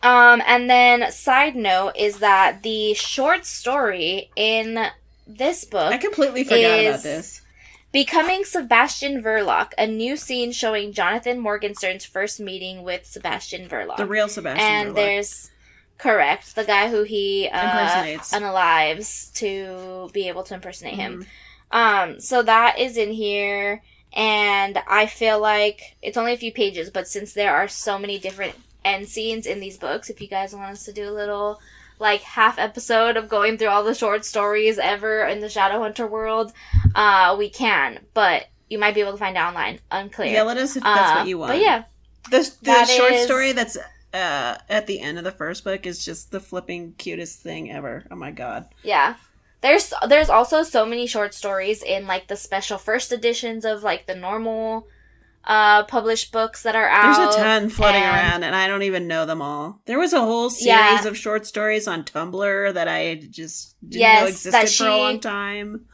And then, side note is that the short story in this book, I completely forgot about this. Becoming Sebastian Verloc, a new scene showing Jonathan Morgenstern's first meeting with Sebastian Verloc. The real Sebastian and Verloc. There's, correct, the guy who he impersonates, unalives to be able to impersonate him. So that is in here. And I feel like it's only a few pages, but since there are so many different end scenes in these books, if you guys want us to do a little, like, half episode of going through all the short stories ever in the Shadowhunter world, we can. But you might be able to find it online. Unclear. Yeah, let us if that's what you want. But yeah. The short story that's at the end of the first book is just the flipping cutest thing ever. Oh my god. Yeah. There's also so many short stories in, like, the special first editions of, like, the normal published books that are out. There's a ton floating around, and I don't even know them all. There was a whole series of short stories on Tumblr that I just didn't know existed for a long time.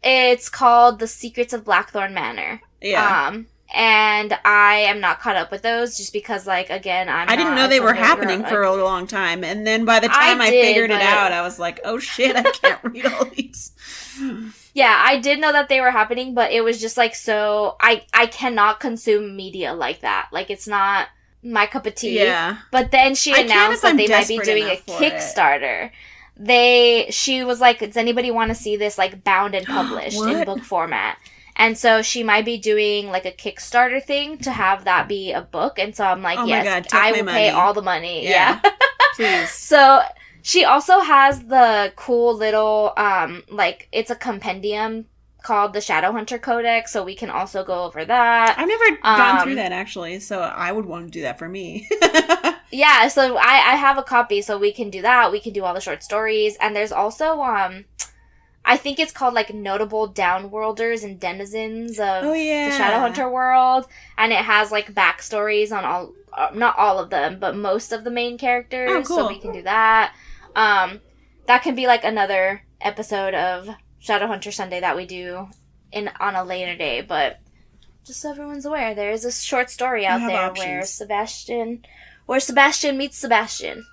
It's called The Secrets of Blackthorn Manor. Yeah. And I am not caught up with those just because, like, again, I didn't know they were happening for a long time. And then by the time I figured it out, I was like, oh shit, I can't read all these. Yeah, I did know that they were happening, but it was just, like, so... I cannot consume media like that. Like, it's not my cup of tea. Yeah. But then she announced that they might be doing a Kickstarter. She was like, does anybody want to see this, like, bound and published in book format? And so she might be doing, like, a Kickstarter thing to have that be a book. And so I'm like, yes, I will pay all the money. Yeah. Please. So she also has the cool little, like, it's a compendium called the Shadowhunter Codex. So we can also go over that. I've never gone through that, actually. So I would want to do that for me. Yeah. So I have a copy. So we can do that. We can do all the short stories. And there's also, I think it's called, like, Notable Downworlders and Denizens of the Shadowhunter world. And it has, like, backstories on all, not all of them, but most of the main characters. Oh, cool. So we can do that. That can be, like, another episode of Shadowhunter Sunday that we do on a later day. But just so everyone's aware, there is a short story out there where Sebastian meets Sebastian.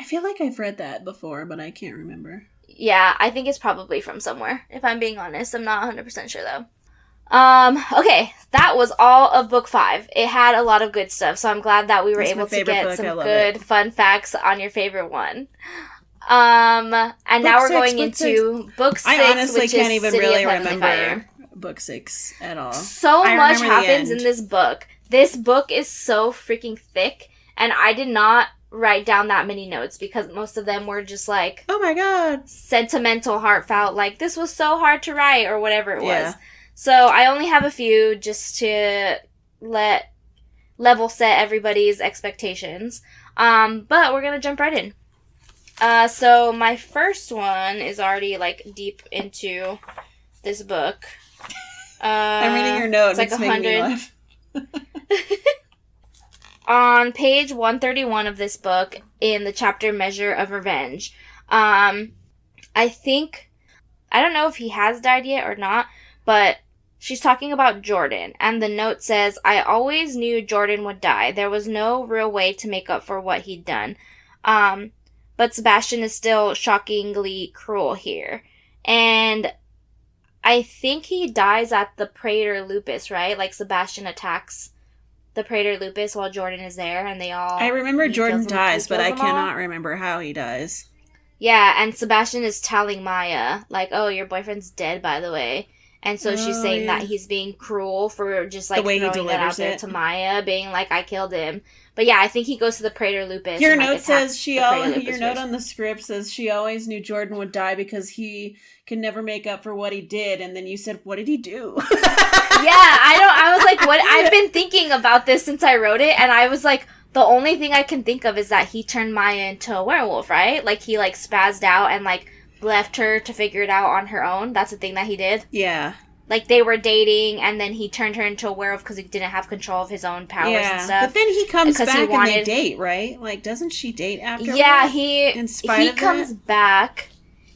I feel like I've read that before, but I can't remember. Yeah, I think it's probably from somewhere, if I'm being honest. I'm not 100% sure, though. Okay, that was all of book 5. It had a lot of good stuff, so I'm glad that we were able to get some good fun facts on your favorite one. And now we're going into book 6, I honestly which can't is even City really of Heavenly remember Fire. book 6 at all. So much happens in this book. This book is so freaking thick, and I did not write down that many notes because most of them were just like, oh my god, sentimental, heartfelt, like this was so hard to write or whatever it was. So I only have a few just to level set everybody's expectations. But we're gonna jump right in. So my first one is already like deep into this book. I'm reading your notes. It's like 100. On page 131 of this book, in the chapter Measure of Revenge, I don't know if he has died yet or not, but she's talking about Jordan, and the note says, I always knew Jordan would die. There was no real way to make up for what he'd done. But Sebastian is still shockingly cruel here. And I think he dies at the Praetor Lupus, right? Like, Sebastian attacks the Praetor Lupus while Jordan is there, and they all... I remember Jordan dies, but I cannot remember how he dies. Yeah, and Sebastian is telling Maya, like, oh, your boyfriend's dead, by the way. And so she's saying that he's being cruel for just, like, throwing that out there to Maya, being like, I killed him. But yeah, I think he goes to the Praetor Lupus. Your note says your note on the script says she always knew Jordan would die because he could never make up for what he did. And then you said, what did he do? I was like, what? I've been thinking about this since I wrote it. And I was like, the only thing I can think of is that he turned Maya into a werewolf, right? Like, he, like, spazzed out and, like, left her to figure it out on her own. That's the thing that he did. Yeah. Like, they were dating, and then he turned her into a werewolf because he didn't have control of his own powers and stuff. But then he comes back and they date, right? Like, doesn't she date after Yeah, that? he comes back.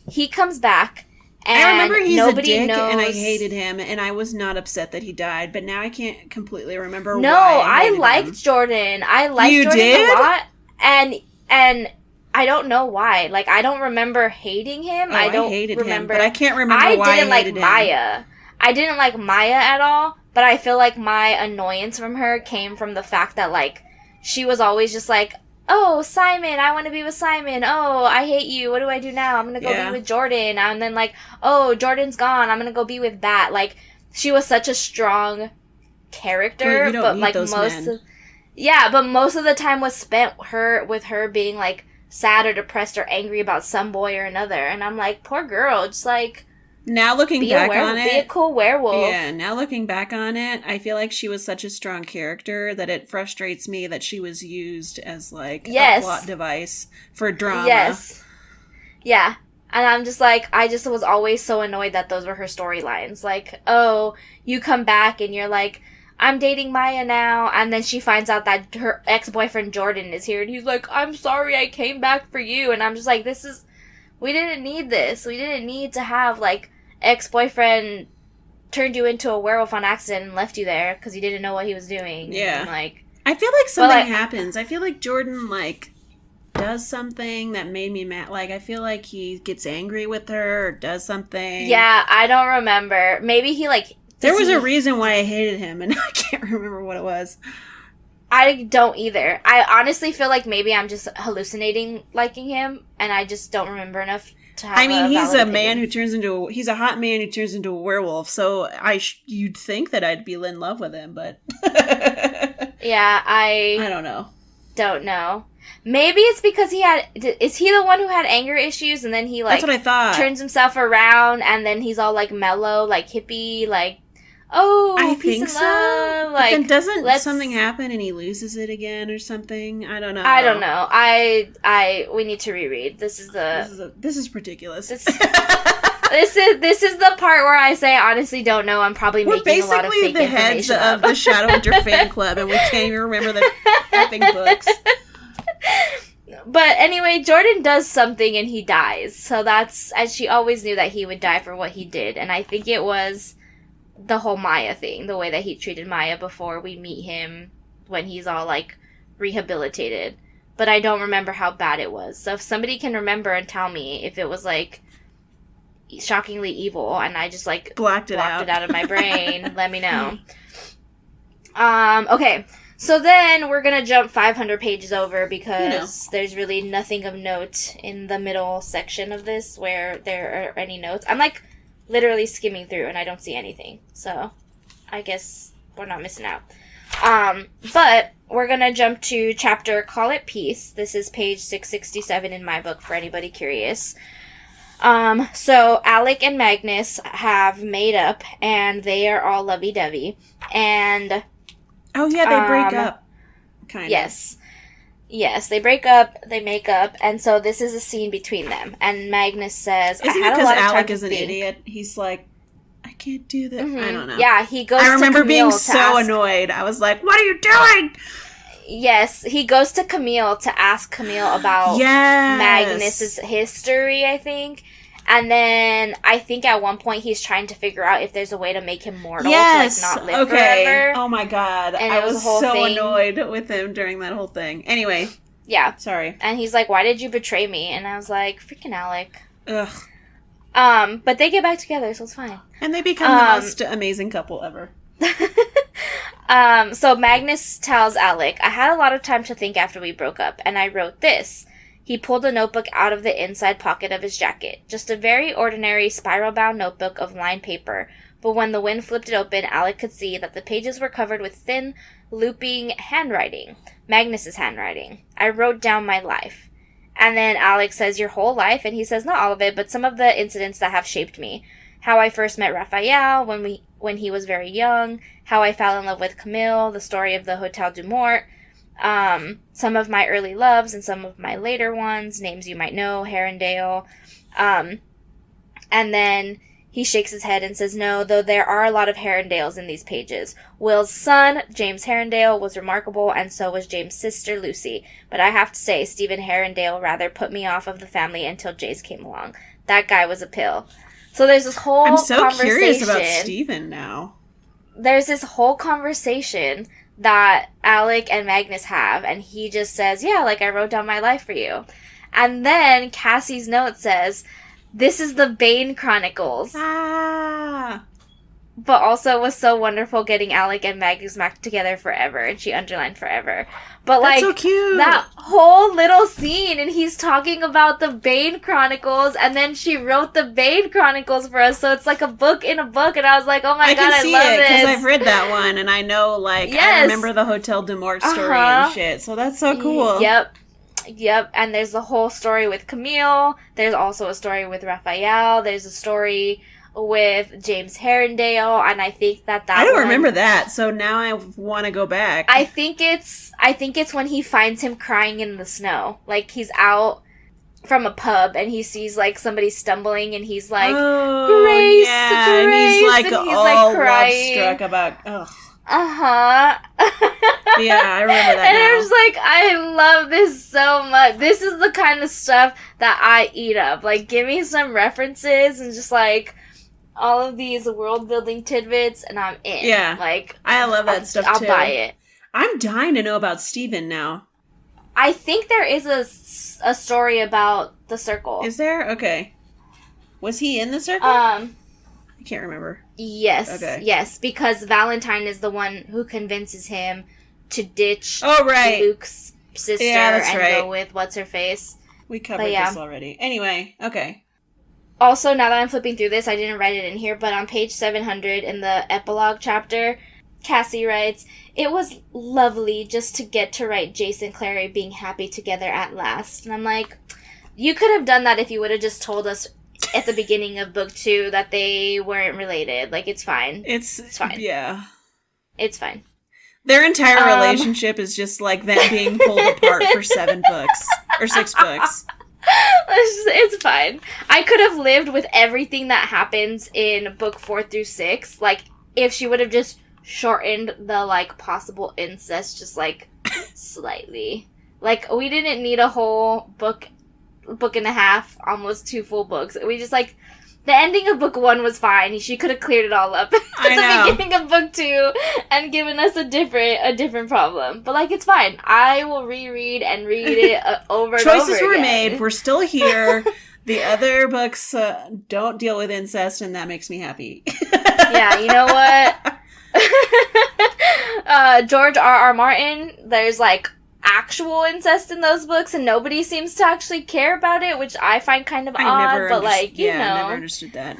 He comes back, and I remember he's a dick, knows... and I hated him, and I was not upset that he died, but now I can't completely remember why I liked Jordan. I liked Jordan a lot, and I don't know why. Like, I don't remember hating him. I hated him, but I can't remember why I didn't like Maya. I didn't like Maya at all, but I feel like my annoyance from her came from the fact that, like, she was always just like, oh, Simon, I want to be with Simon. Oh, I hate you. What do I do now? I'm going to go be with Jordan. And then, like, oh, Jordan's gone. I'm going to go be with Bat. Like, she was such a strong character, but, like, most of the time was spent with her being, like, sad or depressed or angry about some boy or another. And I'm like, poor girl, just, like... Now looking back on it... Be a cool werewolf. Yeah, now looking back on it, I feel like she was such a strong character that it frustrates me that she was used as, like, a plot device for drama. Yes. Yeah. And I'm just like, I just was always so annoyed that those were her storylines. Like, oh, you come back and you're like, I'm dating Maya now. And then she finds out that her ex-boyfriend Jordan is here. And he's like, I'm sorry I came back for you. And I'm just like, we didn't need this. We didn't need to have, like... ex-boyfriend turned you into a werewolf on accident and left you there because he didn't know what he was doing. Yeah. And, like, I feel like something happens. I feel like Jordan, like, does something that made me mad. Like, I feel like he gets angry with her or does something. Yeah, I don't remember. Maybe he, like... There was a reason why I hated him, and I can't remember what it was. I don't either. I honestly feel like maybe I'm just hallucinating liking him, and I just don't remember enough. He's a man who he's a hot man who turns into a werewolf, so you'd think that I'd be in love with him, but... Yeah, I don't know. Maybe it's because is he the one who had anger issues, and then he, like... That's what I thought. Turns himself around, and then he's all, like, mellow, like, hippie, like... Oh, I peace think and so. love. Like, but then doesn't something happen and he loses it again or something? I don't know. I don't know. We need to reread. This is ridiculous. This is the part where I say I honestly don't know. I'm probably making a lot of fake information. We're basically the heads of the Shadowhunter fan club, and we can't even remember the effing books. But anyway, Jordan does something and he dies. So that's, and she always knew that he would die for what he did, and I think it was the whole Maya thing, the way that he treated Maya before we meet him when he's all, like, rehabilitated. But I don't remember how bad it was. So if somebody can remember and tell me if it was, like, shockingly evil, and I just, like, blocked it out of my brain. Let me know. Okay. So then we're going to jump 500 pages over because there's really nothing of note in the middle section of this where there are any notes. I'm, like, literally skimming through and I don't see anything. So I guess we're not missing out. But we're going to jump to chapter Call It Peace. This is page 667 in my book for anybody curious. So Alec and Magnus have made up and they are all lovey-dovey. And... oh, yeah, they break up. Kind of. Yes, they break up, they make up, and so this is a scene between them. And Magnus says, Isn't it because Alec is an idiot? He's like, I can't do that. I don't know. Yeah, he goes to Camille. I remember being so annoyed. I was like, what are you doing? Yes, he goes to Camille to ask Camille about Magnus's history, I think. And then I think at one point he's trying to figure out if there's a way to make him mortal to, like, not live forever. Oh my god. And I was so annoyed with him during that whole thing. Anyway. Yeah. Sorry. And he's like, why did you betray me? And I was like, freaking Alec. Ugh. But they get back together, so it's fine. And they become the most amazing couple ever. So Magnus tells Alec, I had a lot of time to think after we broke up, and I wrote this. He pulled a notebook out of the inside pocket of his jacket. Just a very ordinary spiral-bound notebook of lined paper. But when the wind flipped it open, Alec could see that the pages were covered with thin, looping handwriting. Magnus's handwriting. I wrote down my life. And then Alec says, your whole life? And he says, not all of it, but some of the incidents that have shaped me. How I first met Raphael when he was very young. How I fell in love with Camille. The story of the Hotel du Mort. Some of my early loves and some of my later ones, names you might know, Herondale. And then he shakes his head and says, no, though there are a lot of Herondales in these pages. Will's son, James Herondale, was remarkable, and so was James' sister, Lucy. But I have to say, Stephen Herondale rather put me off of the family until Jace came along. That guy was a pill. So there's this whole conversation. I'm so curious about Stephen now. There's this whole conversation that Alec and Magnus have, and he just says, yeah, like, I wrote down my life for you. And then Cassie's note says, this is the Bane Chronicles. But also was so wonderful getting Alec and Magnus back together forever, and she underlined forever. But, like, that's so cute. That whole little scene, and he's talking about the Bane Chronicles, and then she wrote the Bane Chronicles for us, so it's like a book in a book, and I was like, oh my god, I love this. Because I've read that one, and I know, like, I remember the Hotel du Mort story and shit, so that's so cool. Yep, and there's the whole story with Camille, there's also a story with Raphael, there's a story with James Herondale, and I think that I don't remember that, so now I want to go back. I think it's when he finds him crying in the snow. Like, he's out from a pub, and he sees, like, somebody stumbling, and he's like, Grace, yeah, Grace, and he's like, and all love-struck about, ugh. Yeah, I remember that. And I was like, I love this so much. This is the kind of stuff that I eat up. Like, give me some references and just, like, all of these world-building tidbits, and I'm in. Yeah. Like, I love that stuff, too. I'll buy it. I'm dying to know about Steven now. I think there is a story about the circle. Is there? Okay. Was he in the circle? I can't remember. Yes. Okay. Yes, because Valentine is the one who convinces him to ditch Luke's sister and go with what's-her-face. We covered this already. Anyway, okay. Also, now that I'm flipping through this, I didn't write it in here, but on page 700 in the epilogue chapter, Cassie writes, it was lovely just to get to write Jace and Clary being happy together at last. And I'm like, you could have done that if you would have just told us at the beginning of book 2 that they weren't related. Like, it's fine. It's fine. Yeah. It's fine. Their entire relationship is just like them being pulled apart for 7 books. Or 6 books. It's fine. I could have lived with everything that happens in book 4 through 6. Like, if she would have just shortened the, like, possible incest just, like, slightly. Like, we didn't need a whole book and a half, almost 2 full books. We just, like, the ending of book 1 was fine. She could have cleared it all up at the beginning of book 2 and given us a different problem. But, like, it's fine. I will reread and read it over and over Choices were again. made. We're still here. The other books don't deal with incest, and that makes me happy. Yeah, you know what? George R.R. Martin, there's like actual incest in those books, and nobody seems to actually care about it, which I find kind of odd, but like, you know. I never understood that.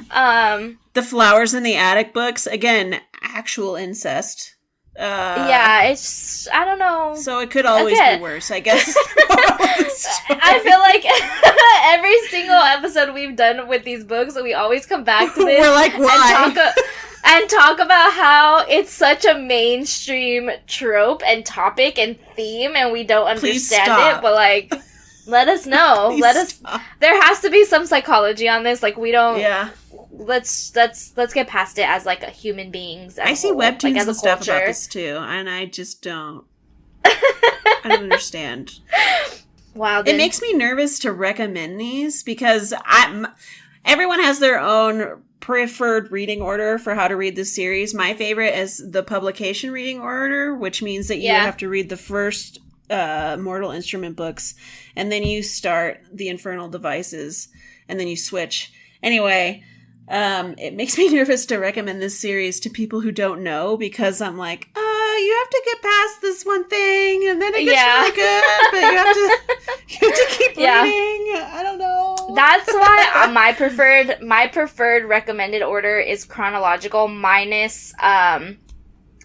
The Flowers in the Attic books, again, actual incest. Yeah, it's, I don't know. So it could always be worse, I guess. I feel like every single episode we've done with these books, we always come back to this. We're like, why? And talk about how it's such a mainstream trope and topic and theme, and we don't understand it, but like, let us know. There has to be some psychology on this, like, we don't, let's get past it as like a human beings. I see webtoons like, and stuff about this too, and I just don't, I don't understand. Wow. It makes me nervous to recommend these, because everyone has their own preferred reading order for how to read this series. My favorite is the publication reading order, which means that you have to read the first Mortal Instrument books, and then you start the Infernal Devices, and then you switch. Anyway, it makes me nervous to recommend this series to people who don't know, because I'm like, you have to get past this one thing, and then it gets really good, but you have to keep reading. I don't know. That's why my preferred recommended order is chronological minus the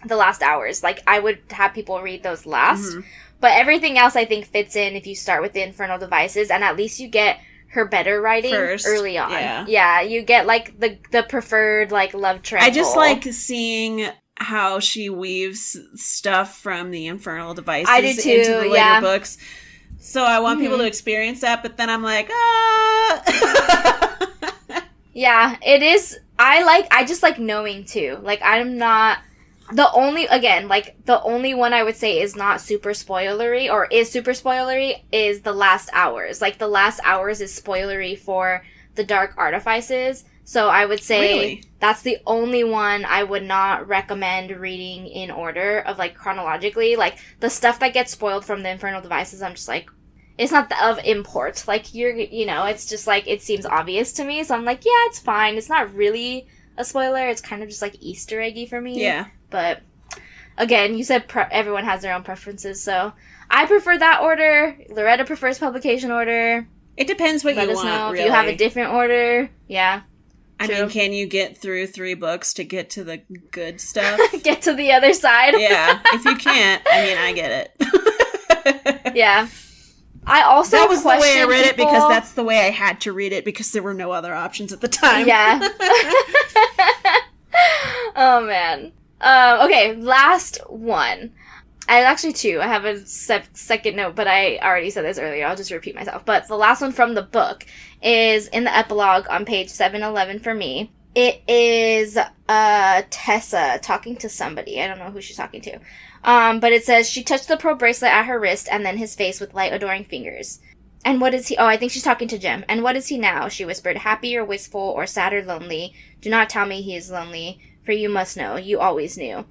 last hours. Like, I would have people read those last, but everything else I think fits in if you start with the Infernal Devices, and at least you get her better writing first, early on. Yeah, you get like the preferred like love triangle. I just like seeing how she weaves stuff from the Infernal Devices into the later books. So I want people to experience that, but then I'm like, Yeah, it is. I just like knowing too. Like, I'm not the only one I would say is not super spoilery or is super spoilery is The Last Hours. Like, The Last Hours is spoilery for the Dark Artifices. So I would say that's the only one I would not recommend reading in order of like chronologically. Like, the stuff that gets spoiled from the Infernal Devices, I'm just like, it's not of import. Like, it's just like, it seems obvious to me. So I'm like, yeah, it's fine. It's not really a spoiler. It's kind of just like Easter eggy for me. Yeah. But again, you said everyone has their own preferences. So I prefer that order. Loretta prefers publication order. It depends what you want. Let us know if you have a different order. Yeah. I mean, can you get through 3 books to get to the good stuff? Get to the other side? Yeah. If you can't, I mean, I get it. Yeah. I also That was the way I read it, because that's the way I had to read it, because there were no other options at the time. Yeah. Oh, man. Okay, last one. I have actually 2. I have a second note, but I already said this earlier. I'll just repeat myself. But the last one from the book is in the epilogue on page 711 for me. It is Tessa talking to somebody. I don't know who she's talking to. But it says, she touched the pearl bracelet at her wrist and then his face with light adoring fingers. And what is he? Oh, I think she's talking to Jim. And what is he now? She whispered, happy or wistful or sad or lonely. Do not tell me he is lonely, for you must know. You always knew.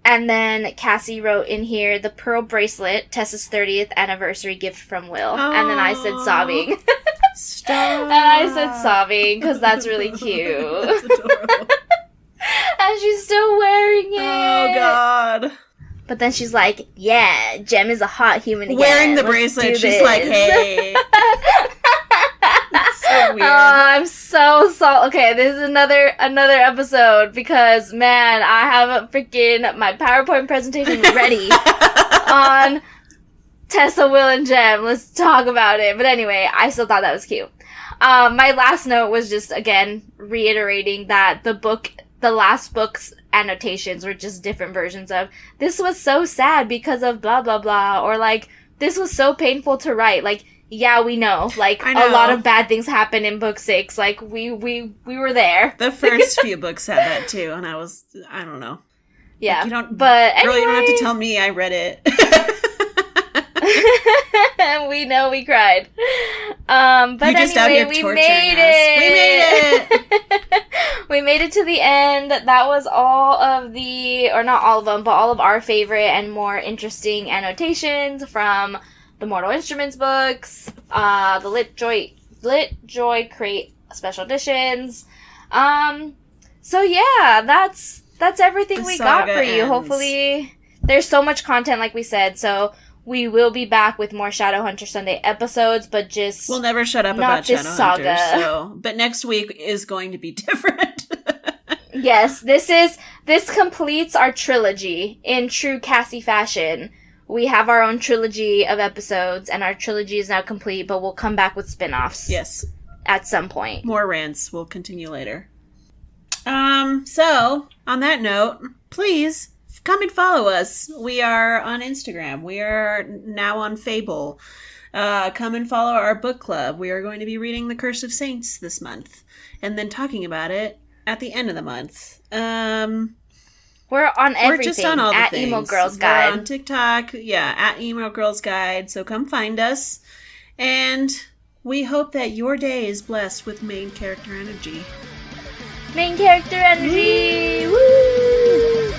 And then Cassie wrote in here, the pearl bracelet, Tessa's 30th anniversary gift from Will. Aww. And then I said sobbing. Stop. And I said sobbing, because that's really cute. That's adorable. And she's still wearing it. Oh, God. But then she's like, yeah, Jem is a hot human again. Wearing the bracelet, she's like, hey. So weird. I'm so salty. Okay, this is another episode, because, man, I have my PowerPoint presentation ready on Tessa, Will, and Jem. Let's talk about it. But anyway, I still thought that was cute. My last note was just, again, reiterating that the last book's annotations were just different versions of, this was so sad because of blah, blah, blah, or like, this was so painful to write. Like, yeah, we know. Like, a lot of bad things happen in book 6. Like, we were there. The first few books had that too, and I don't know. Yeah, like, but anyway. Girl, you don't have to tell me I read it. We know we cried. But anyway, we made it. We made it. We made it to the end. That was all of or not all of them, but all of our favorite and more interesting annotations from the Mortal Instruments books, the Litjoy Litjoy create special editions. So yeah, that's everything we got for you. Hopefully, there's so much content, like we said, so we will be back with more Shadowhunter Sunday episodes, but just we'll never shut up about Shadowhunter. So, but next week is going to be different. Yes, this completes our trilogy in true Cassie fashion. We have our own trilogy of episodes, and our trilogy is now complete, but we'll come back with spin-offs. Yes. At some point. More rants will continue later. So, on that note, please come and follow us. We are on Instagram. We are now on Fable. Come and follow our book club. We are going to be reading The Curse of Saints this month, and then talking about it at the end of the month. We're on everything. We're just on all the at things. Emo Girls Guide. We're on TikTok. Yeah, at Emo Girls Guide. So come find us. And we hope that your day is blessed with main character energy. Main character energy! Woo!